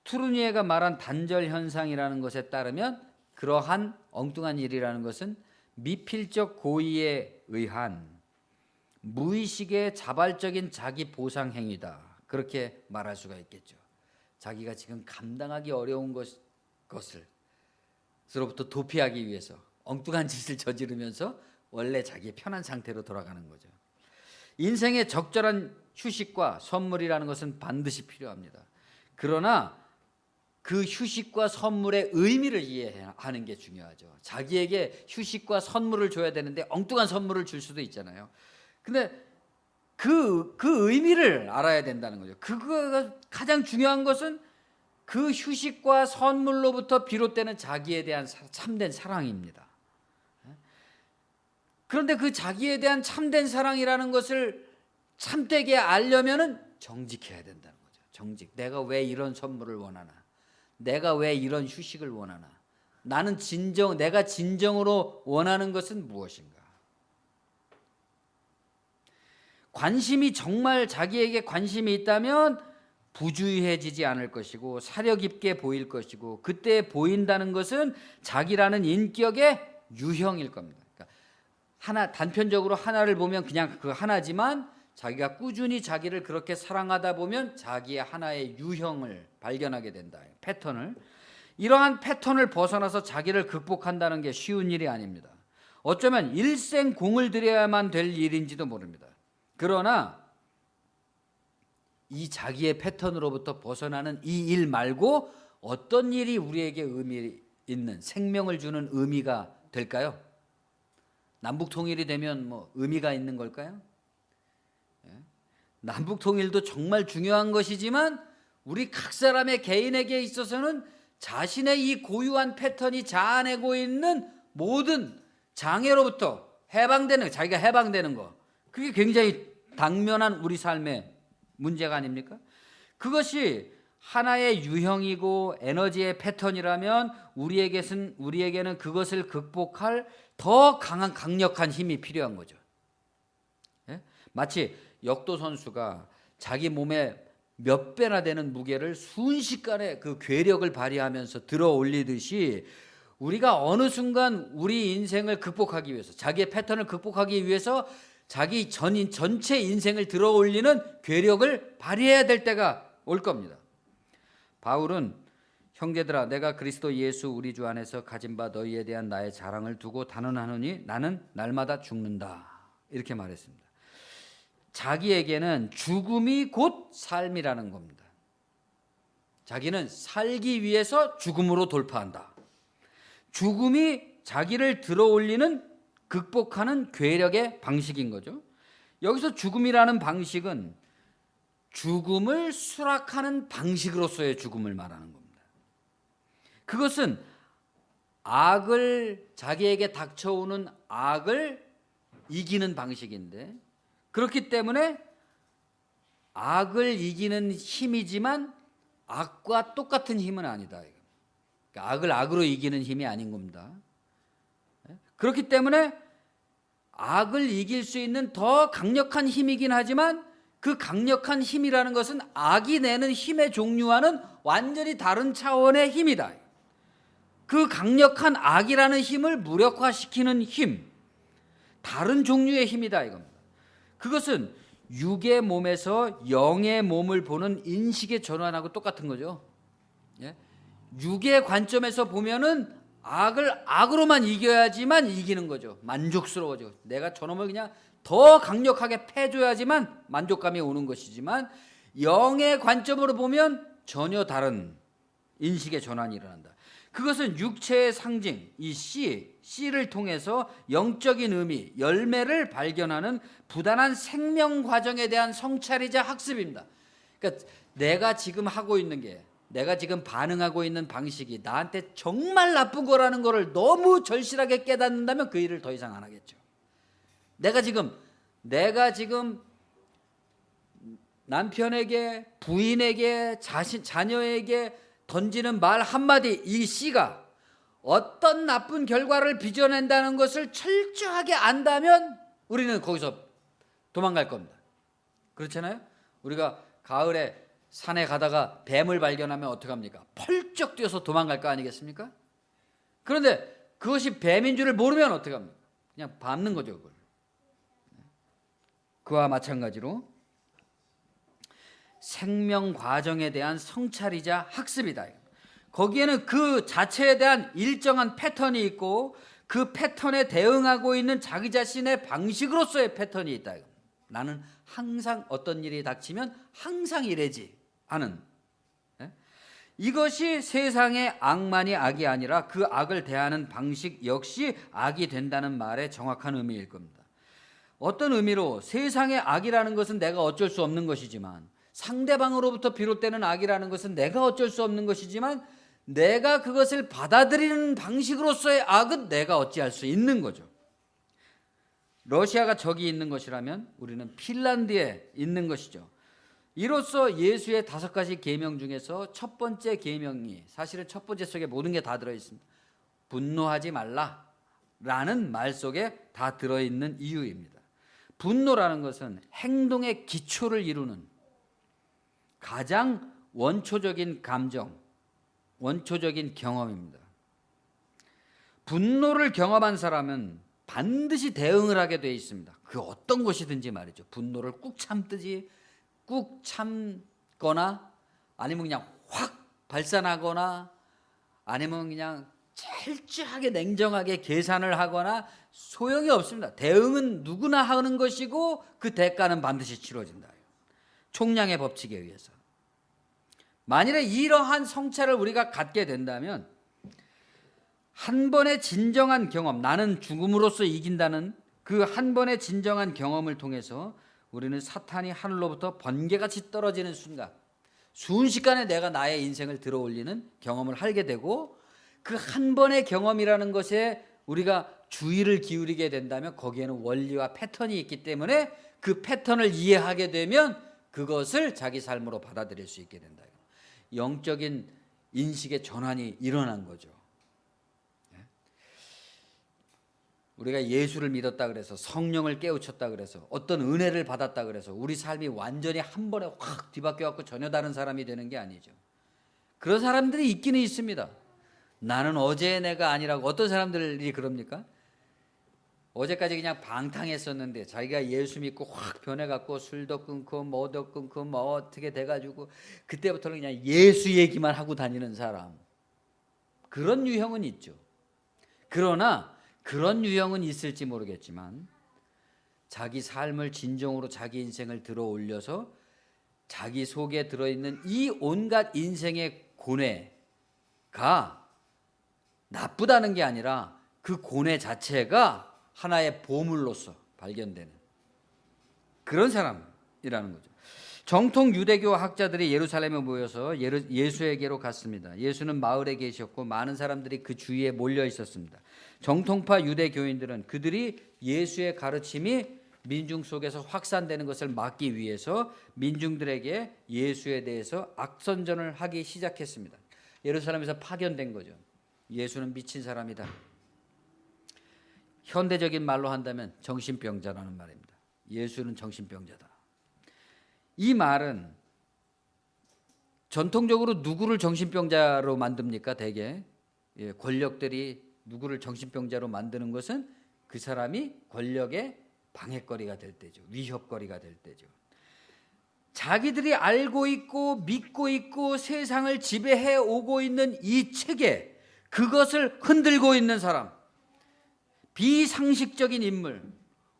투르니에가 말한 단절 현상이라는 것에 따르면 그러한 엉뚱한 일이라는 것은 미필적 고의에 의한 무의식의 자발적인 자기 보상 행위다. 그렇게 말할 수가 있겠죠. 자기가 지금 감당하기 어려운 것으로부터 도피하기 위해서 엉뚱한 짓을 저지르면서 원래 자기의 편한 상태로 돌아가는 거죠. 인생의 적절한 휴식과 선물이라는 것은 반드시 필요합니다. 그러나 그 휴식과 선물의 의미를 이해하는 게 중요하죠. 자기에게 휴식과 선물을 줘야 되는데 엉뚱한 선물을 줄 수도 있잖아요. 근데 그 의미를 알아야 된다는 거죠. 그거가 가장 중요한 것은 그 휴식과 선물로부터 비롯되는 자기에 대한 참된 사랑입니다. 그런데 그 자기에 대한 참된 사랑이라는 것을 참되게 알려면은 정직해야 된다는 거죠. 정직. 내가 왜 이런 선물을 원하나? 내가 왜 이런 휴식을 원하나? 내가 진정으로 원하는 것은 무엇인가? 관심이 정말 자기에게 관심이 있다면 부주의해지지 않을 것이고 사려 깊게 보일 것이고, 그때 보인다는 것은 자기라는 인격의 유형일 겁니다. 그러니까 단편적으로 하나를 보면 그냥 그 하나지만 자기가 꾸준히 자기를 그렇게 사랑하다 보면 자기의 하나의 유형을 발견하게 된다. 패턴을. 이러한 패턴을 벗어나서 자기를 극복한다는 게 쉬운 일이 아닙니다. 어쩌면 일생 공을 들여야만 될 일인지도 모릅니다. 그러나 이 자기의 패턴으로부터 벗어나는 이 일 말고 어떤 일이 우리에게 의미 있는, 생명을 주는 의미가 될까요? 남북 통일이 되면 뭐 의미가 있는 걸까요? 남북 통일도 정말 중요한 것이지만 우리 각 사람의 개인에게 있어서는 자신의 이 고유한 패턴이 자아내고 있는 모든 장애로부터 자기가 해방되는 거, 그게 굉장히 당면한 우리 삶의 문제가 아닙니까? 그것이 하나의 유형이고 에너지의 패턴이라면 우리에게는 그것을 극복할 더 강력한 힘이 필요한 거죠. 마치 역도 선수가 자기 몸에 몇 배나 되는 무게를 순식간에 그 괴력을 발휘하면서 들어 올리듯이 우리가 어느 순간 우리 인생을 극복하기 위해서, 자기의 패턴을 극복하기 위해서 자기 전체 인생을 들어 올리는 괴력을 발휘해야 될 때가 올 겁니다. 바울은 형제들아 내가 그리스도 예수 우리 주 안에서 가진 바 너희에 대한 나의 자랑을 두고 단언하노니 나는 날마다 죽는다, 이렇게 말했습니다. 자기에게는 죽음이 곧 삶이라는 겁니다. 자기는 살기 위해서 죽음으로 돌파한다. 죽음이 자기를 들어 올리는, 극복하는 괴력의 방식인 거죠. 여기서 죽음이라는 방식은 죽음을 수락하는 방식으로서의 죽음을 말하는 겁니다. 그것은 악을, 자기에게 닥쳐오는 악을 이기는 방식인데, 그렇기 때문에 악을 이기는 힘이지만 악과 똑같은 힘은 아니다. 그러니까 악을 악으로 이기는 힘이 아닌 겁니다. 그렇기 때문에 악을 이길 수 있는 더 강력한 힘이긴 하지만 그 강력한 힘이라는 것은 악이 내는 힘의 종류와는 완전히 다른 차원의 힘이다. 그 강력한 악이라는 힘을 무력화시키는 힘, 다른 종류의 힘이다 이겁니다. 그것은 육의 몸에서 영의 몸을 보는 인식의 전환하고 똑같은 거죠. 육의 관점에서 보면은 악을 악으로만 이겨야지만 이기는 거죠. 만족스러워져. 내가 저놈을 그냥 더 강력하게 패줘야지만 만족감이 오는 것이지만, 영의 관점으로 보면 전혀 다른 인식의 전환이 일어난다. 그것은 육체의 상징, 이 씨를 통해서 영적인 의미, 열매를 발견하는 부단한 생명 과정에 대한 성찰이자 학습입니다. 그러니까 내가 지금 하고 있는 게, 내가 지금 반응하고 있는 방식이 나한테 정말 나쁜 거라는 거를 너무 절실하게 깨닫는다면 그 일을 더 이상 안 하겠죠. 내가 지금 남편에게, 부인에게, 자녀에게 던지는 말 한마디, 이 씨가 어떤 나쁜 결과를 빚어낸다는 것을 철저하게 안다면 우리는 거기서 도망갈 겁니다. 그렇잖아요? 우리가 가을에 산에 가다가 뱀을 발견하면 어떡합니까? 펄쩍 뛰어서 도망갈 거 아니겠습니까? 그런데 그것이 뱀인 줄을 모르면 어떡합니까? 그냥 밟는 거죠, 그걸. 그와 마찬가지로 생명 과정에 대한 성찰이자 학습이다. 거기에는 그 자체에 대한 일정한 패턴이 있고 그 패턴에 대응하고 있는 자기 자신의 방식으로서의 패턴이 있다. 나는 항상 어떤 일이 닥치면 항상 이래지 하는, 이것이 세상의 악만이 악이 아니라 그 악을 대하는 방식 역시 악이 된다는 말의 정확한 의미일 겁니다. 어떤 의미로 세상의 악이라는 것은 내가 어쩔 수 없는 것이지만, 상대방으로부터 비롯되는 악이라는 것은 내가 어쩔 수 없는 것이지만, 내가 그것을 받아들이는 방식으로서의 악은 내가 어찌할 수 있는 거죠. 러시아가 적이 있는 것이라면 우리는 핀란드에 있는 것이죠. 이로써 예수의 5가지 계명 중에서 첫 번째 계명이, 사실은 첫 번째 속에 모든 게 다 들어있습니다. 분노하지 말라라는 말 속에 다 들어있는 이유입니다. 분노라는 것은 행동의 기초를 이루는 가장 원초적인 감정, 원초적인 경험입니다. 분노를 경험한 사람은 반드시 대응을 하게 되어 있습니다. 그 어떤 것이든지 말이죠. 분노를 꾹 참거나, 아니면 그냥 확 발산하거나, 아니면 그냥 철저하게 냉정하게 계산을 하거나, 소용이 없습니다. 대응은 누구나 하는 것이고 그 대가는 반드시 치러진다. 총량의 법칙에 의해서. 만일에 이러한 성찰을 우리가 갖게 된다면 한 번의 진정한 경험, 나는 죽음으로써 이긴다는 그 한 번의 진정한 경험을 통해서 우리는 사탄이 하늘로부터 번개같이 떨어지는 순간, 순식간에 내가 나의 인생을 들어 올리는 경험을 하게 되고, 그 한 번의 경험이라는 것에 우리가 주의를 기울이게 된다면 거기에는 원리와 패턴이 있기 때문에 그 패턴을 이해하게 되면 그것을 자기 삶으로 받아들일 수 있게 된다. 영적인 인식의 전환이 일어난 거죠. 우리가 예수를 믿었다 그래서 성령을 깨우쳤다 그래서 어떤 은혜를 받았다 그래서 우리 삶이 완전히 한 번에 확 뒤바뀌어 갖고 전혀 다른 사람이 되는 게 아니죠. 그런 사람들이 있기는 있습니다. 나는 어제의 내가 아니라고. 어떤 사람들이 그럽니까? 어제까지 그냥 방탕했었는데 자기가 예수 믿고 확 변해갖고 술도 끊고 뭐도 끊고 뭐 어떻게 돼가지고 그때부터는 그냥 예수 얘기만 하고 다니는 사람. 그런 유형은 있죠. 그러나 그런 유형은 있을지 모르겠지만 자기 삶을 진정으로 자기 인생을 들어 올려서 자기 속에 들어있는 이 온갖 인생의 고뇌가 나쁘다는 게 아니라 그 고뇌 자체가 하나의 보물로서 발견되는 그런 사람이라는 거죠. 정통 유대교 학자들이 예루살렘에 모여서 예수에게로 갔습니다. 예수는 마을에 계셨고 많은 사람들이 그 주위에 몰려 있었습니다. 정통파 유대교인들은 그들이 예수의 가르침이 민중 속에서 확산되는 것을 막기 위해서 민중들에게 예수에 대해서 악선전을 하기 시작했습니다. 예루살렘에서 파견된 거죠. 예수는 미친 사람이다. 현대적인 말로 한다면 정신병자라는 말입니다. 예수는 정신병자다. 이 말은 전통적으로 누구를 정신병자로 만듭니까? 대개 권력들이 누구를 정신병자로 만드는 것은 그 사람이 권력의 방해거리가 될 때죠. 위협거리가 될 때죠. 자기들이 알고 있고 믿고 있고 세상을 지배해 오고 있는 이 체계, 그것을 흔들고 있는 사람, 비상식적인 인물.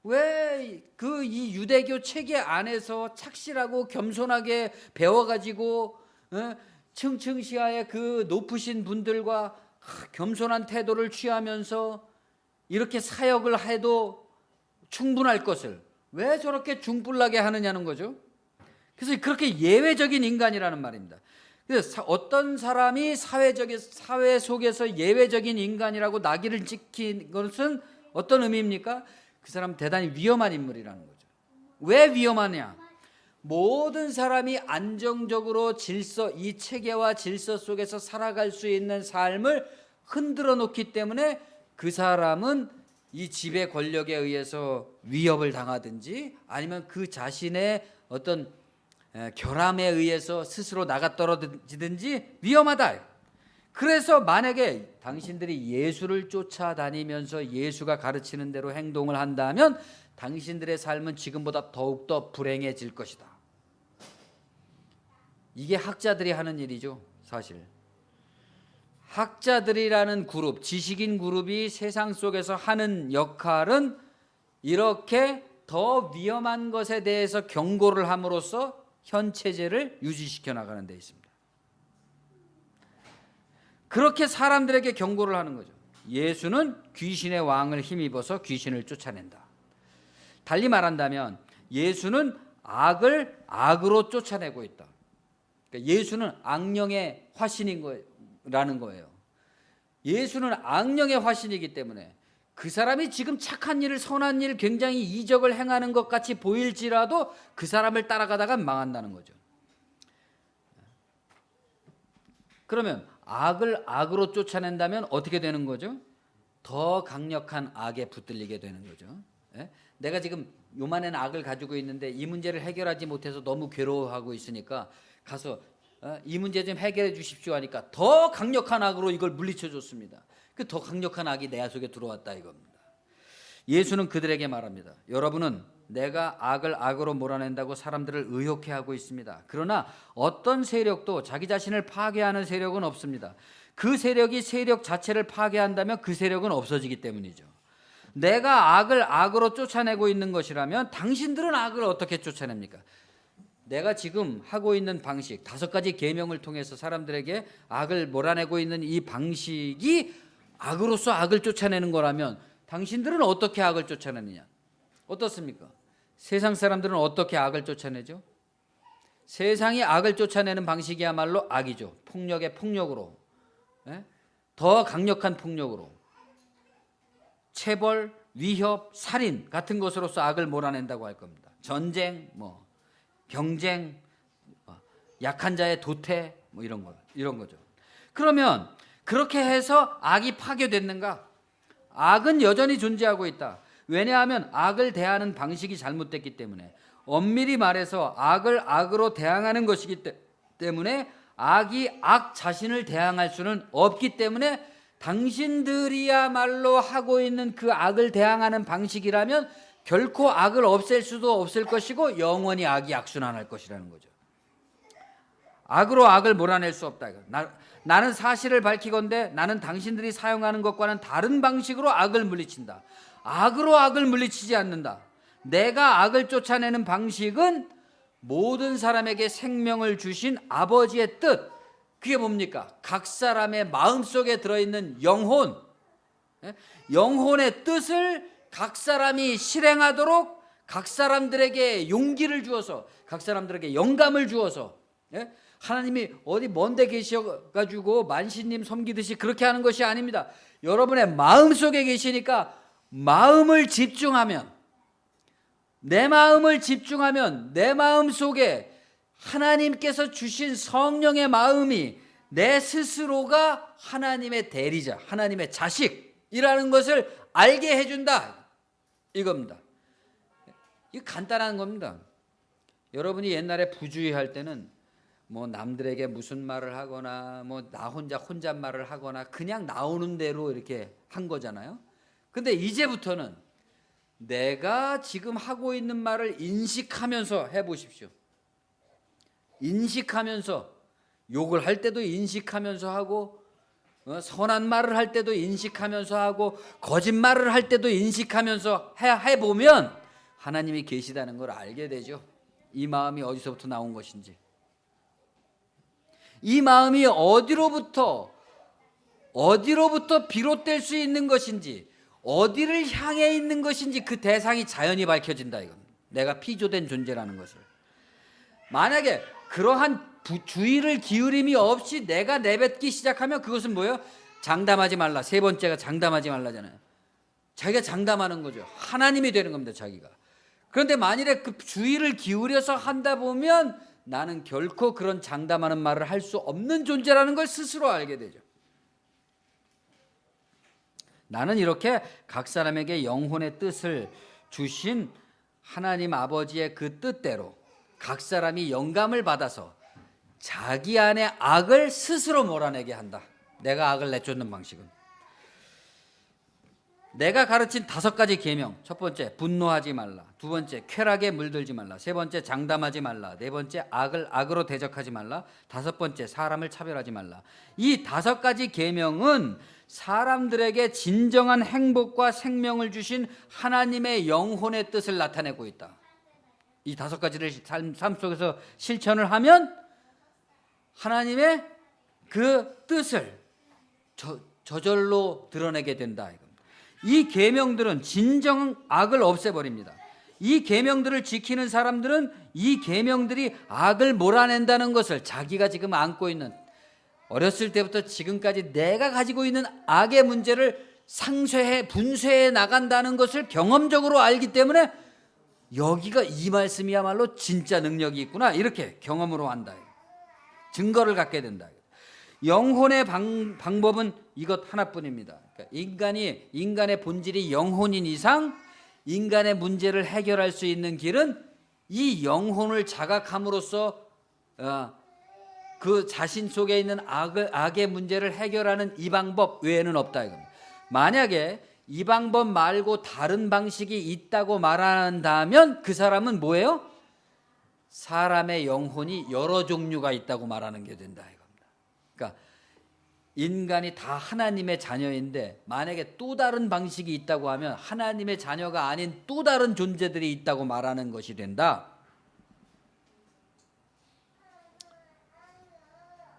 왜 그 이 유대교 체계 안에서 착실하고 겸손하게 배워가지고 층층시하의 그 높으신 분들과 겸손한 태도를 취하면서 이렇게 사역을 해도 충분할 것을 왜 저렇게 중불나게 하느냐는 거죠. 그래서 그렇게 예외적인 인간이라는 말입니다. 그래서 어떤 사람이 사회 속에서 예외적인 인간이라고 낙인을 찍힌 것은 어떤 의미입니까? 그 사람 대단히 위험한 인물이라는 거죠. 왜 위험하냐? 모든 사람이 안정적으로 이 체계와 질서 속에서 살아갈 수 있는 삶을 흔들어 놓기 때문에 그 사람은 이 지배 권력에 의해서 위협을 당하든지 아니면 그 자신의 어떤 결함에 의해서 스스로 나가 떨어지든지 위험하다. 그래서 만약에 당신들이 예수를 쫓아다니면서 예수가 가르치는 대로 행동을 한다면 당신들의 삶은 지금보다 더욱더 불행해질 것이다. 이게 학자들이 하는 일이죠, 사실. 학자들이라는 그룹, 지식인 그룹이 세상 속에서 하는 역할은 이렇게 더 위험한 것에 대해서 경고를 함으로써 현 체제를 유지시켜 나가는 데 있습니다. 그렇게 사람들에게 경고를 하는 거죠. 예수는 귀신의 왕을 힘입어서 귀신을 쫓아낸다. 달리 말한다면 예수는 악을 악으로 쫓아내고 있다. 그러니까 예수는 악령의 화신인 거라는 거예요. 예수는 악령의 화신이기 때문에 그 사람이 지금 착한 일을, 선한 일, 굉장히 이적을 행하는 것 같이 보일지라도 그 사람을 따라가다가 망한다는 거죠. 그러면 악을 악으로 쫓아낸다면 어떻게 되는 거죠? 더 강력한 악에 붙들리게 되는 거죠. 내가 지금 요만한 악을 가지고 있는데 이 문제를 해결하지 못해서 너무 괴로워하고 있으니까 가서 이 문제 좀 해결해 주십시오 하니까 더 강력한 악으로 이걸 물리쳐 줬습니다. 그 더 강력한 악이 내 속에 들어왔다 이겁니다. 예수는 그들에게 말합니다. 여러분은 내가 악을 악으로 몰아낸다고 사람들을 의혹해하고 있습니다. 그러나 어떤 세력도 자기 자신을 파괴하는 세력은 없습니다. 그 세력이 세력 자체를 파괴한다면 그 세력은 없어지기 때문이죠. 내가 악을 악으로 쫓아내고 있는 것이라면 당신들은 악을 어떻게 쫓아냅니까? 내가 지금 하고 있는 방식, 5가지 계명을 통해서 사람들에게 악을 몰아내고 있는 이 방식이 악으로서 악을 쫓아내는 거라면 당신들은 어떻게 악을 쫓아내느냐? 어떻습니까? 세상 사람들은 어떻게 악을 쫓아내죠? 세상이 악을 쫓아내는 방식이야말로 악이죠. 폭력의 폭력으로, 더 강력한 폭력으로, 체벌, 위협, 살인 같은 것으로서 악을 몰아낸다고 할 겁니다. 전쟁, 경쟁, 약한 자의 도태, 이런 거죠. 그러면 그렇게 해서 악이 파괴됐는가? 악은 여전히 존재하고 있다. 왜냐하면 악을 대하는 방식이 잘못됐기 때문에, 엄밀히 말해서 악을 악으로 대항하는 것이기 때문에 악이 악 자신을 대항할 수는 없기 때문에 당신들이야말로 하고 있는 그 악을 대항하는 방식이라면 결코 악을 없앨 수도 없을 것이고 영원히 악이 악순환할 것이라는 거죠. 악으로 악을 몰아낼 수 없다. 나는 사실을 밝히건대 나는 당신들이 사용하는 것과는 다른 방식으로 악을 물리친다. 악으로 악을 물리치지 않는다. 내가 악을 쫓아내는 방식은 모든 사람에게 생명을 주신 아버지의 뜻, 그게 뭡니까? 각 사람의 마음속에 들어있는 영혼, 영혼의 뜻을 각 사람이 실행하도록 각 사람들에게 용기를 주어서, 각 사람들에게 영감을 주어서, 하나님이 어디 먼데 계셔가지고 만신님 섬기듯이 그렇게 하는 것이 아닙니다. 여러분의 마음속에 계시니까 마음을 집중하면, 내 마음을 집중하면 내 마음 속에 하나님께서 주신 성령의 마음이 내 스스로가 하나님의 대리자, 하나님의 자식이라는 것을 알게 해준다, 이겁니다. 이거 간단한 겁니다. 여러분이 옛날에 부주의할 때는 뭐 남들에게 무슨 말을 하거나 뭐 나 혼잣말을 하거나 그냥 나오는 대로 이렇게 한 거잖아요. 근데 이제부터는 내가 지금 하고 있는 말을 인식하면서 해보십시오. 인식하면서, 욕을 할 때도 인식하면서 하고, 선한 말을 할 때도 인식하면서 하고, 거짓말을 할 때도 인식하면서 해보면 하나님이 계시다는 걸 알게 되죠. 이 마음이 어디서부터 나온 것인지, 이 마음이 어디로부터 비롯될 수 있는 것인지, 어디를 향해 있는 것인지 그 대상이 자연히 밝혀진다, 이겁니다. 내가 피조된 존재라는 것을. 만약에 그러한 주의를 기울임이 없이 내가 내뱉기 시작하면 그것은 뭐예요? 장담하지 말라. 세 번째가 장담하지 말라잖아요. 자기가 장담하는 거죠. 하나님이 되는 겁니다, 자기가. 그런데 만일에 그 주의를 기울여서 한다 보면 나는 결코 그런 장담하는 말을 할 수 없는 존재라는 걸 스스로 알게 되죠. 나는 이렇게 각 사람에게 영혼의 뜻을 주신 하나님 아버지의 그 뜻대로 각 사람이 영감을 받아서 자기 안에 악을 스스로 몰아내게 한다. 내가 악을 내쫓는 방식은. 내가 가르친 5가지 계명. 첫 번째, 분노하지 말라. 두 번째, 쾌락에 물들지 말라. 세 번째, 장담하지 말라. 네 번째, 악을 악으로 대적하지 말라. 다섯 번째, 사람을 차별하지 말라. 이 5가지 계명은 사람들에게 진정한 행복과 생명을 주신 하나님의 영혼의 뜻을 나타내고 있다. 이 5가지를 삶 속에서 실천을 하면 하나님의 그 뜻을 저절로 드러내게 된다. 이 계명들은 진정 악을 없애버립니다. 이 계명들을 지키는 사람들은 이 계명들이 악을 몰아낸다는 것을, 자기가 지금 안고 있는, 어렸을 때부터 지금까지 내가 가지고 있는 악의 문제를 상쇄해 분쇄해 나간다는 것을 경험적으로 알기 때문에 여기가 이 말씀이야말로 진짜 능력이 있구나, 이렇게 경험으로 한다. 증거를 갖게 된다. 영혼의 방법은 이것 하나뿐입니다. 그러니까 인간의 본질이 영혼인 이상 인간의 문제를 해결할 수 있는 길은 이 영혼을 자각함으로써 그 자신 속에 있는 악의 문제를 해결하는 이 방법 외에는 없다, 이겁니다. 만약에 이 방법 말고 다른 방식이 있다고 말한다면 그 사람은 뭐예요? 사람의 영혼이 여러 종류가 있다고 말하는 게 된다, 이겁니다. 그러니까 인간이 다 하나님의 자녀인데 만약에 또 다른 방식이 있다고 하면 하나님의 자녀가 아닌 또 다른 존재들이 있다고 말하는 것이 된다.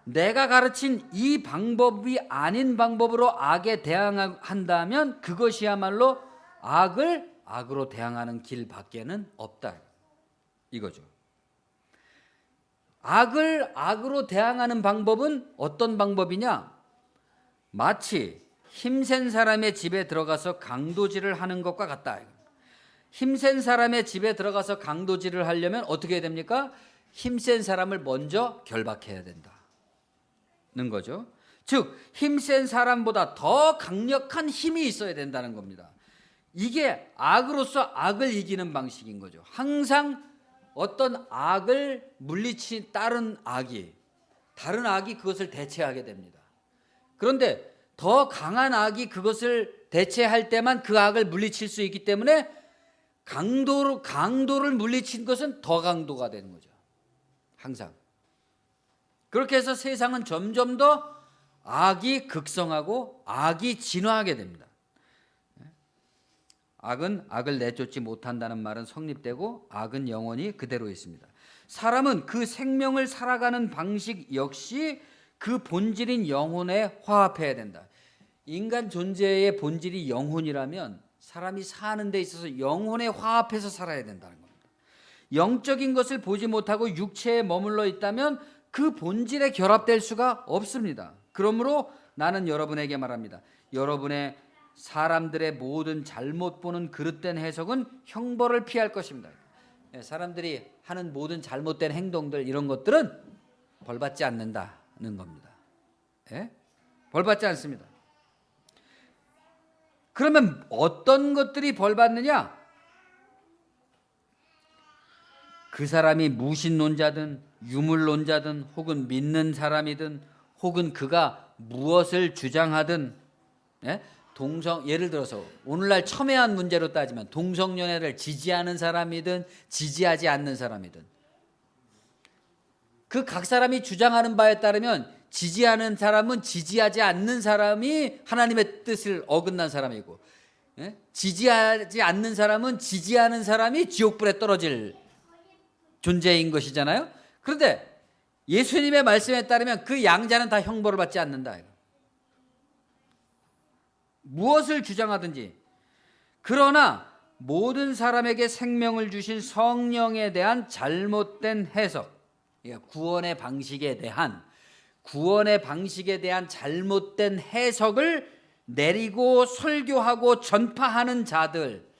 내가 가르친 이 방법이 아닌 방법으로 악에 대항한다면 그것이야말로 악을 악으로 대항하는 길밖에는 없다, 이거죠. 악을 악으로 대항하는 방법은 어떤 방법이냐? 마치 힘센 사람의 집에 들어가서 강도질을 하는 것과 같다. 힘센 사람의 집에 들어가서 강도질을 하려면 어떻게 해야 됩니까? 힘센 사람을 먼저 결박해야 된다는 거죠. 즉 힘센 사람보다 더 강력한 힘이 있어야 된다는 겁니다. 이게 악으로서 악을 이기는 방식인 거죠. 항상 어떤 악을 물리친 다른 악이 그것을 대체하게 됩니다. 그런데 더 강한 악이 그것을 대체할 때만 그 악을 물리칠 수 있기 때문에 강도를 물리친 것은 더 강도가 되는 거죠. 항상. 그렇게 해서 세상은 점점 더 악이 극성하고 악이 진화하게 됩니다. 악은 악을 내쫓지 못한다는 말은 성립되고 악은 영원히 그대로 있습니다. 사람은 그 생명을 살아가는 방식 역시 그 본질인 영혼에 화합해야 된다. 인간 존재의 본질이 영혼이라면 사람이 사는 데 있어서 영혼에 화합해서 살아야 된다는 겁니다. 영적인 것을 보지 못하고 육체에 머물러 있다면 그 본질에 결합될 수가 없습니다. 그러므로 나는 여러분에게 말합니다. 여러분의 사람들의 모든 잘못 보는 그릇된 해석은 형벌을 피할 것입니다. 사람들이 하는 모든 잘못된 행동들 이런 것들은 벌받지 않는다는 겁니다. 벌받지 않습니다. 그러면 어떤 것들이 벌받느냐? 그 사람이 무신론자든 유물론자든 혹은 믿는 사람이든 혹은 그가 무엇을 주장하든 예를 들어서 오늘날 첨예한 문제로 따지면 동성연애를 지지하는 사람이든 지지하지 않는 사람이든 그 각 사람이 주장하는 바에 따르면 지지하는 사람은 지지하지 않는 사람이 하나님의 뜻을 어긋난 사람이고 지지하지 않는 사람은 지지하는 사람이 지옥불에 떨어질 존재인 것이잖아요. 그런데 예수님의 말씀에 따르면 그 양자는 다 형벌을 받지 않는다. 무엇을 주장하든지. 그러나 모든 사람에게 생명을 주신 성령에 대한 잘못된 해석, 구원의 방식에 대한 잘못된 해석을 내리고 설교하고 전파하는 자들,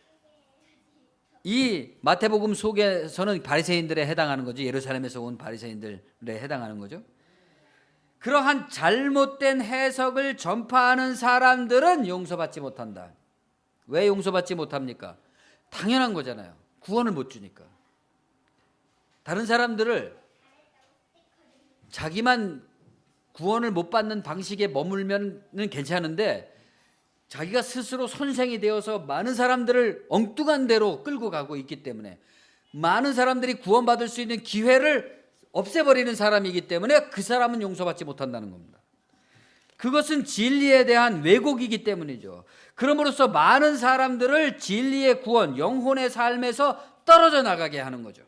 이 마태복음 속에서는 바리새인들에 해당하는 거죠. 예루살렘에서 온 바리새인들에 해당하는 거죠. 그러한 잘못된 해석을 전파하는 사람들은 용서받지 못한다. 왜 용서받지 못합니까? 당연한 거잖아요. 구원을 못 주니까. 다른 사람들을 자기만 구원을 못 받는 방식에 머물면 괜찮은데 자기가 스스로 선생이 되어서 많은 사람들을 엉뚱한 대로 끌고 가고 있기 때문에 많은 사람들이 구원받을 수 있는 기회를 없애버리는 사람이기 때문에 그 사람은 용서받지 못한다는 겁니다. 그것은 진리에 대한 왜곡이기 때문이죠. 그럼으로써 많은 사람들을 진리의 구원, 영혼의 삶에서 떨어져 나가게 하는 거죠.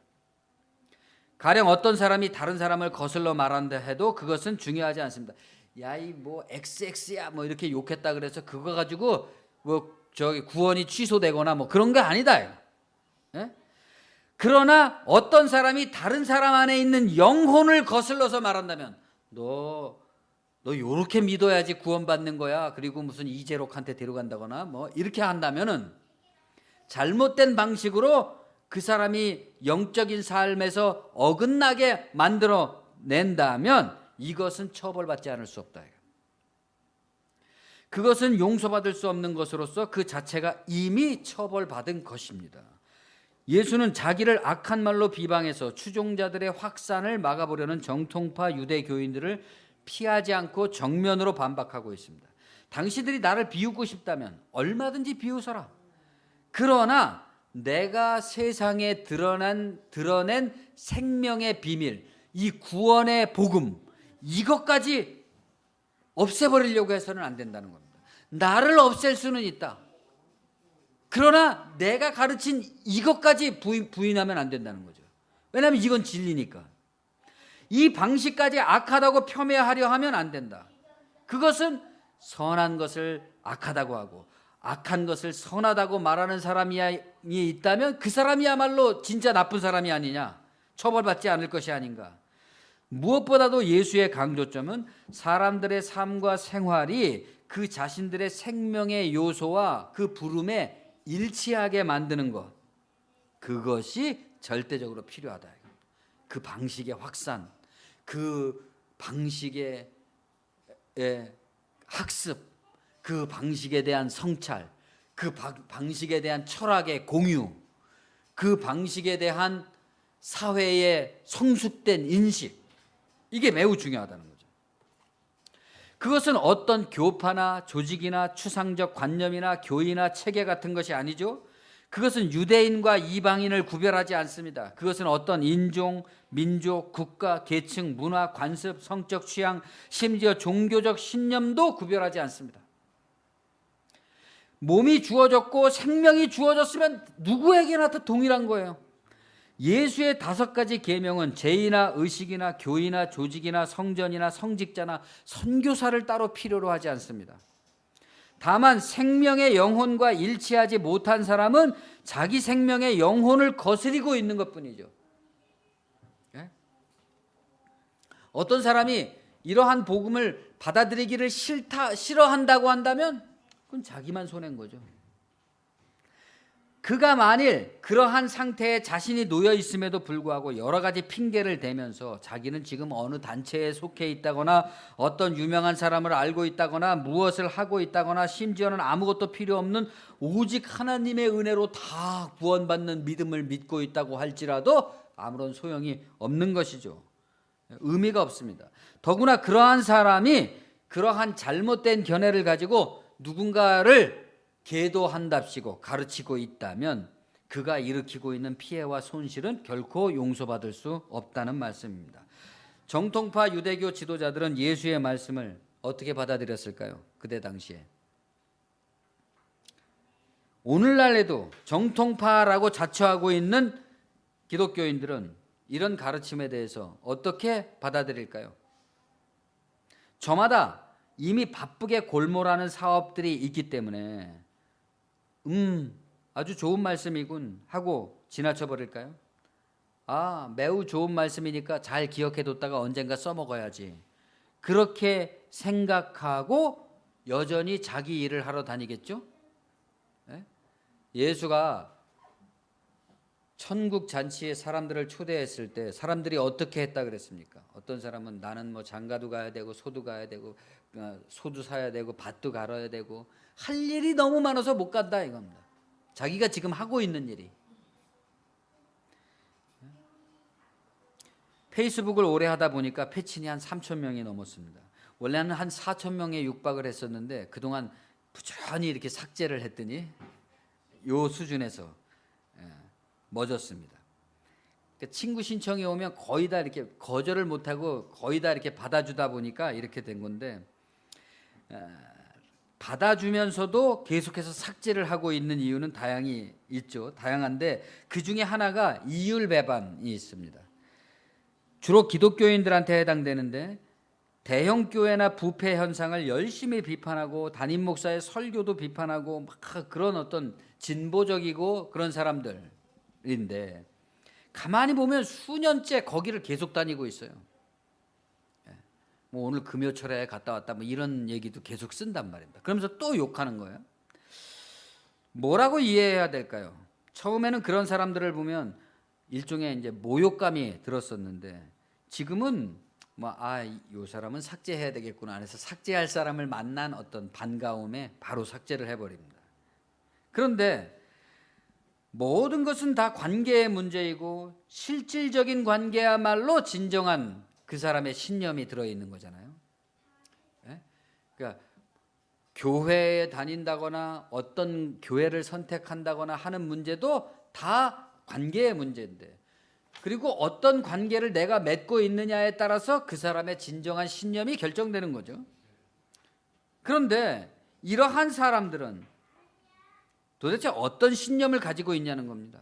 가령 어떤 사람이 다른 사람을 거슬러 말한다 해도 그것은 중요하지 않습니다. 야, 이 뭐 XX야 뭐 이렇게 욕했다 그래서 그거 가지고 뭐 저기 구원이 취소되거나 뭐 그런 거 아니다. 그러나 어떤 사람이 다른 사람 안에 있는 영혼을 거슬러서 말한다면 너 요렇게 믿어야지 구원받는 거야. 그리고 무슨 이재록한테 데려간다거나 뭐 이렇게 한다면은 잘못된 방식으로 그 사람이 영적인 삶에서 어긋나게 만들어 낸다면 이것은 처벌받지 않을 수 없다. 그것은 용서받을 수 없는 것으로서 그 자체가 이미 처벌받은 것입니다. 예수는 자기를 악한 말로 비방해서 추종자들의 확산을 막아보려는 정통파 유대교인들을 피하지 않고 정면으로 반박하고 있습니다. 당신들이 나를 비웃고 싶다면 얼마든지 비웃어라. 그러나 내가 세상에 드러낸 생명의 비밀, 이 구원의 복음, 이것까지 없애버리려고 해서는 안 된다는 겁니다. 나를 없앨 수는 있다. 그러나 내가 가르친 이것까지 부인하면 안 된다는 거죠. 왜냐하면 이건 진리니까. 이 방식까지 악하다고 폄훼하려 하면 안 된다. 그것은 선한 것을 악하다고 하고 악한 것을 선하다고 말하는 사람이 있다면 그 사람이야말로 진짜 나쁜 사람이 아니냐, 처벌받지 않을 것이 아닌가. 무엇보다도 예수의 강조점은 사람들의 삶과 생활이 그 자신들의 생명의 요소와 그 부름에 일치하게 만드는 것, 그것이 절대적으로 필요하다. 그 방식의 확산, 그 방식의 학습, 그 방식에 대한 성찰, 그 방식에 대한 철학의 공유, 그 방식에 대한 사회의 성숙된 인식, 이게 매우 중요하다는 거죠. 그것은 어떤 교파나 조직이나 추상적 관념이나 교리나 체계 같은 것이 아니죠. 그것은 유대인과 이방인을 구별하지 않습니다. 그것은 어떤 인종, 민족, 국가, 계층, 문화, 관습, 성적 취향, 심지어 종교적 신념도 구별하지 않습니다. 몸이 주어졌고 생명이 주어졌으면 누구에게나 다 동일한 거예요. 예수의 5가지 계명은 제의나 의식이나 교회나 조직이나 성전이나 성직자나 선교사를 따로 필요로 하지 않습니다. 다만 생명의 영혼과 일치하지 못한 사람은 자기 생명의 영혼을 거스리고 있는 것뿐이죠. 어떤 사람이 이러한 복음을 받아들이기를 싫어한다고 한다면 그건 자기만 손해인 거죠. 그가 만일 그러한 상태에 자신이 놓여 있음에도 불구하고 여러 가지 핑계를 대면서 자기는 지금 어느 단체에 속해 있다거나 어떤 유명한 사람을 알고 있다거나 무엇을 하고 있다거나 심지어는 아무것도 필요 없는 오직 하나님의 은혜로 다 구원받는 믿음을 믿고 있다고 할지라도 아무런 소용이 없는 것이죠. 의미가 없습니다. 더구나 그러한 사람이 그러한 잘못된 견해를 가지고 누군가를 계도한답시고 가르치고 있다면 그가 일으키고 있는 피해와 손실은 결코 용서받을 수 없다는 말씀입니다. 정통파 유대교 지도자들은 예수의 말씀을 어떻게 받아들였을까요? 그때 당시에. 오늘날에도 정통파라고 자처하고 있는 기독교인들은 이런 가르침에 대해서 어떻게 받아들일까요? 저마다 이미 바쁘게 골몰하는 사업들이 있기 때문에 아주 좋은 말씀이군 하고 지나쳐 버릴까요? 매우 좋은 말씀이니까 잘 기억해뒀다가 언젠가 써먹어야지. 그렇게 생각하고 여전히 자기 일을 하러 다니겠죠? 예수가 천국 잔치에 사람들을 초대했을 때 사람들이 어떻게 했다 그랬습니까? 어떤 사람은 나는 뭐 장가도 가야 되고 소도 가야 되고 소도 사야 되고 밭도 갈아야 되고 할 일이 너무 많아서 못 간다 이겁니다. 자기가 지금 하고 있는 일이. 페이스북을 오래 하다 보니까 패친이 한 3,000명이 넘었습니다. 원래는 한 4,000명에 육박을 했었는데 그동안 부지런히 이렇게 삭제를 했더니 요 수준에서 멎었습니다. 친구 신청이 오면 거의 다 이렇게 거절을 못하고 거의 다 이렇게 받아주다 보니까 이렇게 된 건데, 받아주면서도 계속해서 삭제를 하고 있는 이유는 다양히 있죠. 다양한데 그 중에 하나가 이율배반이 있습니다. 주로 기독교인들한테 해당되는데 대형 교회나 부패 현상을 열심히 비판하고 담임 목사의 설교도 비판하고 막 그런 어떤 진보적이고 그런 사람들인데 가만히 보면 수년째 거기를 계속 다니고 있어요. 뭐 오늘 금요철에 갔다 왔다 뭐 이런 얘기도 계속 쓴단 말입니다. 그러면서 또 욕하는 거예요. 뭐라고 이해해야 될까요? 처음에는 그런 사람들을 보면 일종의 이제 모욕감이 들었었는데 지금은 요 사람은 삭제해야 되겠구나 해서 삭제할 사람을 만난 어떤 반가움에 바로 삭제를 해버립니다. 그런데 모든 것은 다 관계의 문제이고 실질적인 관계야말로 진정한 그 사람의 신념이 들어있는 거잖아요. 그러니까 교회에 다닌다거나 어떤 교회를 선택한다거나 하는 문제도 다 관계의 문제인데, 그리고 어떤 관계를 내가 맺고 있느냐에 따라서 그 사람의 진정한 신념이 결정되는 거죠. 그런데 이러한 사람들은 도대체 어떤 신념을 가지고 있냐는 겁니다.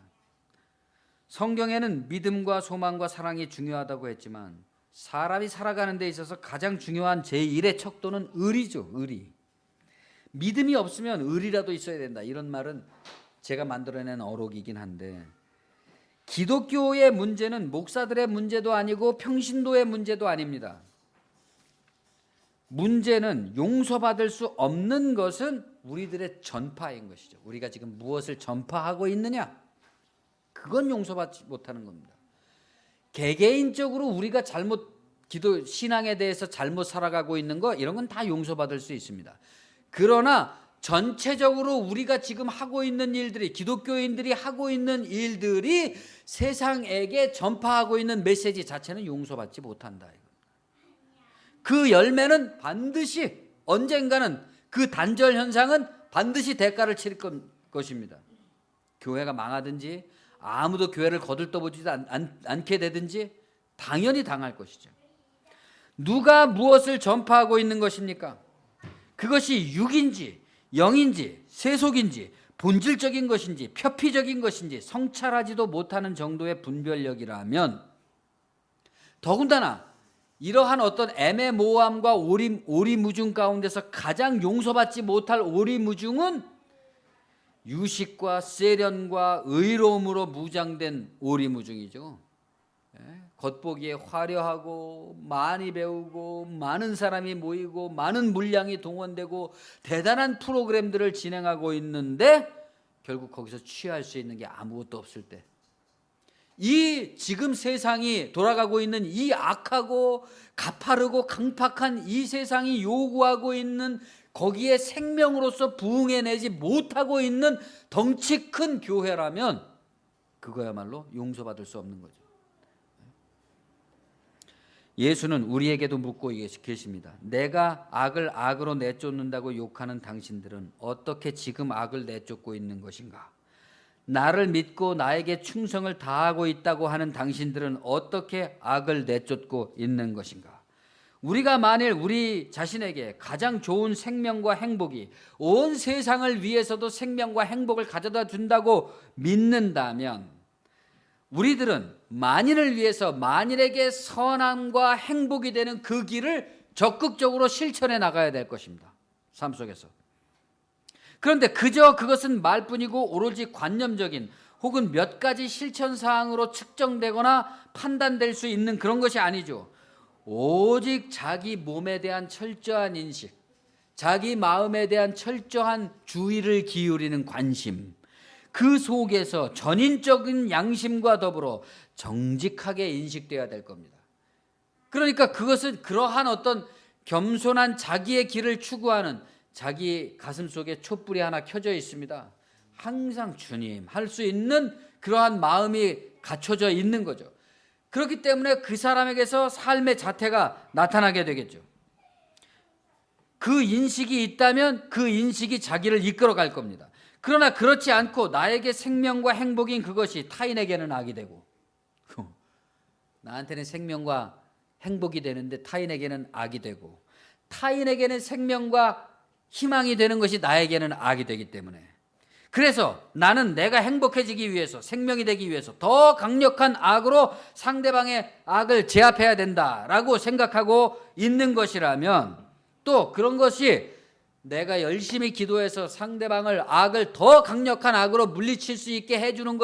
성경에는 믿음과 소망과 사랑이 중요하다고 했지만 사람이 살아가는 데 있어서 가장 중요한 제1의 척도는 의리죠. 의리. 믿음이 없으면 의리라도 있어야 된다. 이런 말은 제가 만들어낸 어록이긴 한데, 기독교의 문제는 목사들의 문제도 아니고 평신도의 문제도 아닙니다. 문제는 용서받을 수 없는 것은 우리들의 전파인 것이죠. 우리가 지금 무엇을 전파하고 있느냐? 그건 용서받지 못하는 겁니다. 개개인적으로 우리가 기도 신앙에 대해서 잘못 살아가고 있는 거 이런 건 다 용서받을 수 있습니다. 그러나 전체적으로 우리가 지금 하고 있는 일들이, 기독교인들이 하고 있는 일들이 세상에게 전파하고 있는 메시지 자체는 용서받지 못한다. 그 열매는 반드시 언젠가는, 그 단절 현상은 반드시 대가를 치를 것입니다. 교회가 망하든지 아무도 교회를 거들떠보지도 않게 되든지 당연히 당할 것이죠. 누가 무엇을 전파하고 있는 것입니까? 그것이 육인지 영인지 세속인지 본질적인 것인지 표피적인 것인지 성찰하지도 못하는 정도의 분별력이라면, 더군다나 이러한 어떤 애매모호함과 오리무중 가운데서 가장 용서받지 못할 오리무중은 유식과 세련과 의로움으로 무장된 오리무중이죠. 겉보기에 화려하고 많이 배우고 많은 사람이 모이고 많은 물량이 동원되고 대단한 프로그램들을 진행하고 있는데 결국 거기서 취할 수 있는 게 아무것도 없을 때, 이 지금 세상이 돌아가고 있는 이 악하고 가파르고 강팍한 이 세상이 요구하고 있는 거기에 생명으로서 부응해내지 못하고 있는 덩치 큰 교회라면 그거야말로 용서받을 수 없는 거죠. 예수는 우리에게도 묻고 계십니다. 내가 악을 악으로 내쫓는다고 욕하는 당신들은 어떻게 지금 악을 내쫓고 있는 것인가? 나를 믿고 나에게 충성을 다하고 있다고 하는 당신들은 어떻게 악을 내쫓고 있는 것인가? 우리가 만일 우리 자신에게 가장 좋은 생명과 행복이 온 세상을 위해서도 생명과 행복을 가져다 준다고 믿는다면, 우리들은 만인을 위해서 만인에게 선함과 행복이 되는 그 길을 적극적으로 실천해 나가야 될 것입니다. 삶 속에서. 그런데 그저 그것은 말뿐이고 오로지 관념적인 혹은 몇 가지 실천 사항으로 측정되거나 판단될 수 있는 그런 것이 아니죠. 오직 자기 몸에 대한 철저한 인식, 자기 마음에 대한 철저한 주의를 기울이는 관심, 그 속에서 전인적인 양심과 더불어 정직하게 인식되어야 될 겁니다. 그러니까 그것은 그러한 어떤 겸손한 자기의 길을 추구하는, 자기 가슴 속에 촛불이 하나 켜져 있습니다. 항상 주님 할 수 있는 그러한 마음이 갖춰져 있는 거죠. 그렇기 때문에 그 사람에게서 삶의 자태가 나타나게 되겠죠. 그 인식이 있다면 그 인식이 자기를 이끌어 갈 겁니다. 그러나 그렇지 않고 나에게 생명과 행복인 그것이 타인에게는 악이 되고, 나한테는 생명과 행복이 되는데 타인에게는 악이 되고, 타인에게는 생명과 희망이 되는 것이 나에게는 악이 되기 때문에, 그래서 나는 내가 행복해지기 위해서, 생명이 되기 위해서 더 강력한 악으로 상대방의 악을 제압해야 된다라고 생각하고 있는 것이라면, 또 그런 것이 내가 열심히 기도해서 상대방을 악을 더 강력한 악으로 물리칠 수 있게 해주는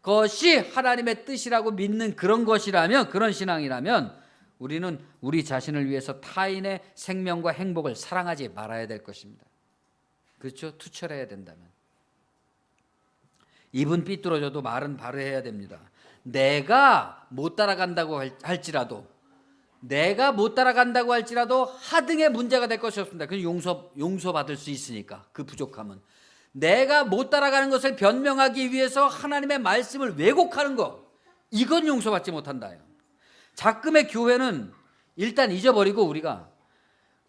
것이 하나님의 뜻이라고 믿는 그런 것이라면, 그런 신앙이라면 우리는 우리 자신을 위해서 타인의 생명과 행복을 사랑하지 말아야 될 것입니다. 그렇죠? 투철해야 된다면. 입은 삐뚤어져도 말은 바로 해야 됩니다. 내가 못 따라간다고 할지라도 하등의 문제가 될 것이 없습니다. 그 용서받을 수 있으니까, 그 부족함은. 내가 못 따라가는 것을 변명하기 위해서 하나님의 말씀을 왜곡하는 것, 이건 용서받지 못한다요. 작금의 교회는 일단 잊어버리고 우리가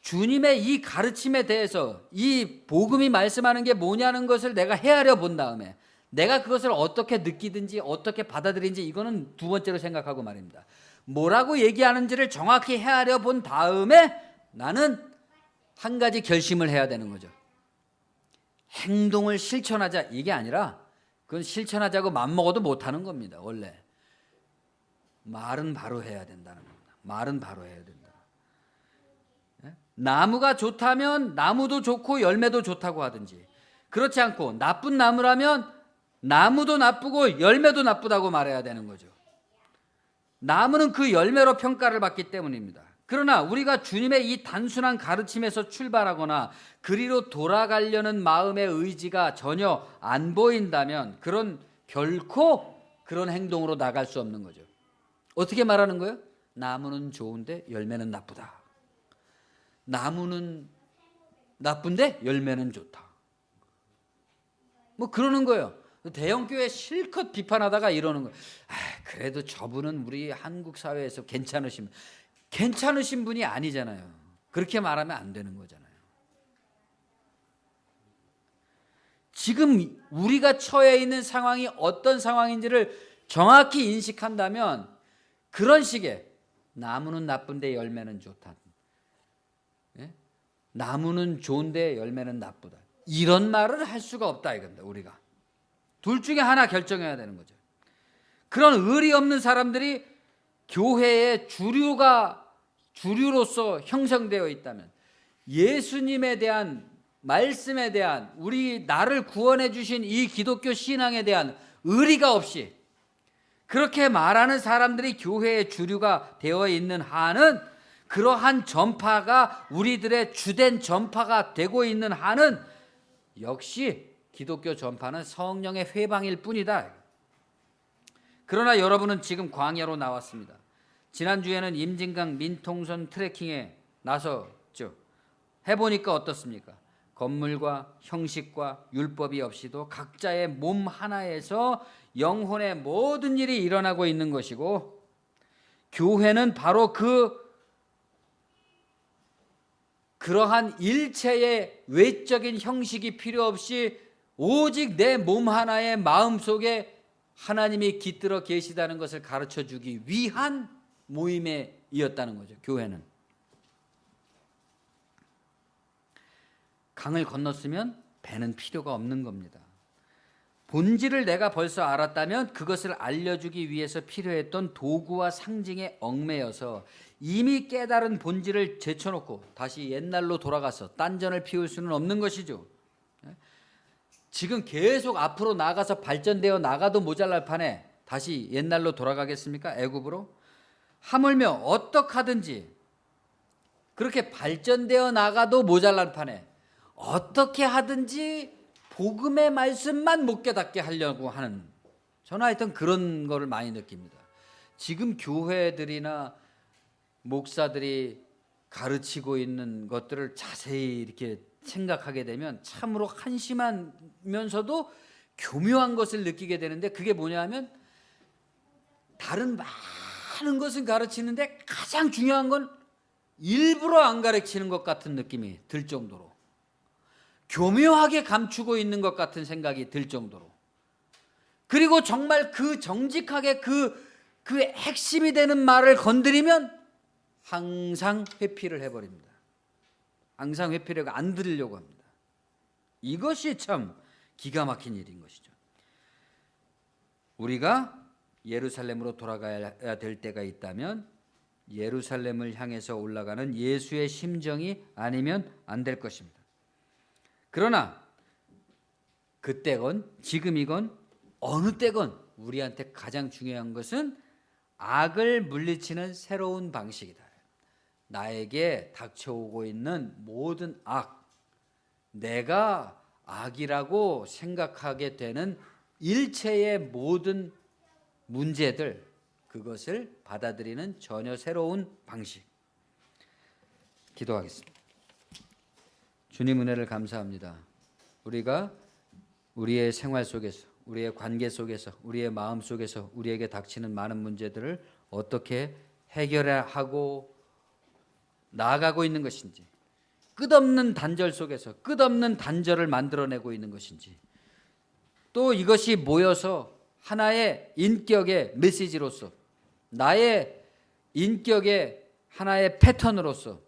주님의 이 가르침에 대해서, 이 복음이 말씀하는 게 뭐냐는 것을 내가 헤아려 본 다음에 내가 그것을 어떻게 느끼든지 어떻게 받아들인지, 이거는 두 번째로 생각하고 말입니다. 뭐라고 얘기하는지를 정확히 헤아려 본 다음에 나는 한 가지 결심을 해야 되는 거죠. 행동을 실천하자, 이게 아니라 그건 실천하자고 맘먹어도 못하는 겁니다. 원래 말은 바로 해야 된다는 겁니다. 말은 바로 해야 된다. 나무가 좋다면 나무도 좋고 열매도 좋다고 하든지, 그렇지 않고 나쁜 나무라면 나무도 나쁘고 열매도 나쁘다고 말해야 되는 거죠. 나무는 그 열매로 평가를 받기 때문입니다. 그러나 우리가 주님의 이 단순한 가르침에서 출발하거나 그리로 돌아가려는 마음의 의지가 전혀 안 보인다면, 결코 그런 행동으로 나갈 수 없는 거죠. 어떻게 말하는 거예요? 나무는 좋은데 열매는 나쁘다. 나무는 나쁜데 열매는 좋다. 뭐 그러는 거예요. 대형교회 실컷 비판하다가 이러는 거예요. 그래도 저분은 우리 한국 사회에서 괜찮으신 분이 아니잖아요. 그렇게 말하면 안 되는 거잖아요. 지금 우리가 처해 있는 상황이 어떤 상황인지를 정확히 인식한다면 그런 식의 나무는 나쁜데 열매는 좋다. 예? 나무는 좋은데 열매는 나쁘다. 이런 말을 할 수가 없다 이겁니다. 우리가 둘 중에 하나 결정해야 되는 거죠. 그런 의리 없는 사람들이 교회의 주류로서 형성되어 있다면 예수님에 대한 말씀에 대한 나를 구원해 주신 이 기독교 신앙에 대한 의리가 없이 그렇게 말하는 사람들이 교회의 주류가 되어 있는 한은, 그러한 전파가 우리들의 주된 전파가 되고 있는 한은 역시 기독교 전파는 성령의 회방일 뿐이다. 그러나 여러분은 지금 광야로 나왔습니다. 지난주에는 임진강 민통선 트레킹에 나섰죠. 해보니까 어떻습니까? 건물과 형식과 율법이 없이도 각자의 몸 하나에서 영혼의 모든 일이 일어나고 있는 것이고, 교회는 바로 그러한 일체의 외적인 형식이 필요 없이 오직 내 몸 하나의 마음속에 하나님이 깃들어 계시다는 것을 가르쳐 주기 위한 모임이었다는 거죠. 교회는 강을 건넜으면 배는 필요가 없는 겁니다. 본질을 내가 벌써 알았다면 그것을 알려주기 위해서 필요했던 도구와 상징에 얽매여서 이미 깨달은 본질을 제쳐놓고 다시 옛날로 돌아가서 딴전을 피울 수는 없는 것이죠. 지금 계속 앞으로 나가서 발전되어 나가도 모자랄 판에 다시 옛날로 돌아가겠습니까? 애굽으로? 하물며 어떡하든지 그렇게 발전되어 나가도 모자랄 판에 어떻게 하든지 복음의 말씀만 못 깨닫게 하려고 하는, 저는 하여튼 그런 거를 많이 느낍니다. 지금 교회들이나 목사들이 가르치고 있는 것들을 자세히 이렇게 생각하게 되면 참으로 한심하면서도 교묘한 것을 느끼게 되는데, 그게 뭐냐면 다른 많은 것은 가르치는데 가장 중요한 건 일부러 안 가르치는 것 같은 느낌이 들 정도로, 교묘하게 감추고 있는 것 같은 생각이 들 정도로, 그리고 정말 정직하게 그 핵심이 되는 말을 건드리면 항상 회피를 해버립니다. 항상 회피를 안 들으려고 합니다. 이것이 참 기가 막힌 일인 것이죠. 우리가 예루살렘으로 돌아가야 될 때가 있다면 예루살렘을 향해서 올라가는 예수의 심정이 아니면 안 될 것입니다. 그러나 그때건 지금이건 어느 때건 우리한테 가장 중요한 것은 악을 물리치는 새로운 방식이다. 나에게 닥쳐오고 있는 모든 악, 내가 악이라고 생각하게 되는 일체의 모든 문제들, 그것을 받아들이는 전혀 새로운 방식. 기도하겠습니다. 주님 은혜를 감사합니다. 우리가 우리의 생활 속에서, 우리의 관계 속에서, 우리의 마음 속에서 우리에게 닥치는 많은 문제들을 어떻게 해결하고 나아가고 있는 것인지, 끝없는 단절 속에서 끝없는 단절을 만들어내고 있는 것인지, 또 이것이 모여서 하나의 인격의 메시지로서, 나의 인격의 하나의 패턴으로서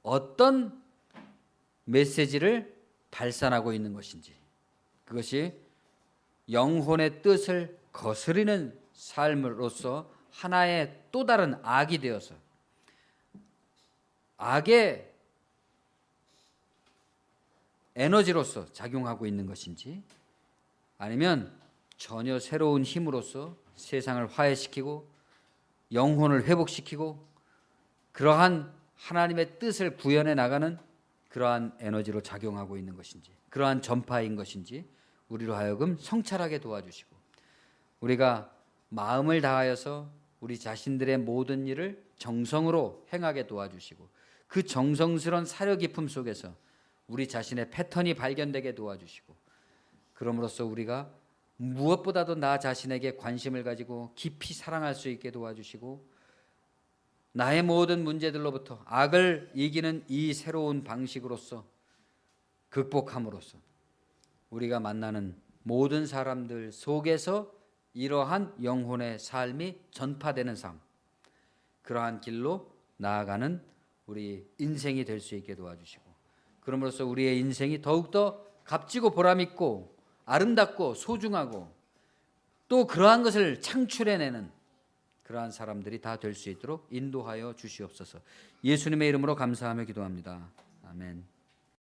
어떤 메시지를 발산하고 있는 것인지, 그것이 영혼의 뜻을 거스르는 삶으로서 하나의 또 다른 악이 되어서 악의 에너지로서 작용하고 있는 것인지, 아니면 전혀 새로운 힘으로서 세상을 화해시키고 영혼을 회복시키고 그러한 하나님의 뜻을 구현해 나가는 그러한 에너지로 작용하고 있는 것인지, 그러한 전파인 것인지 우리로 하여금 성찰하게 도와주시고, 우리가 마음을 다하여서 우리 자신들의 모든 일을 정성으로 행하게 도와주시고 그 정성스러운 사려 깊음 속에서 우리 자신의 패턴이 발견되게 도와주시고 그럼으로써 우리가 무엇보다도 나 자신에게 관심을 가지고 깊이 사랑할 수 있게 도와주시고 나의 모든 문제들로부터 악을 이기는 이 새로운 방식으로서 극복함으로써 우리가 만나는 모든 사람들 속에서 이러한 영혼의 삶이 전파되는 삶, 그러한 길로 나아가는 우리 인생이 될 수 있게 도와주시고 그럼으로써 우리의 인생이 더욱더 값지고 보람있고 아름답고 소중하고 또 그러한 것을 창출해내는 그러한 사람들이 다 될 수 있도록 인도하여 주시옵소서. 예수님의 이름으로 감사하며 기도합니다. 아멘.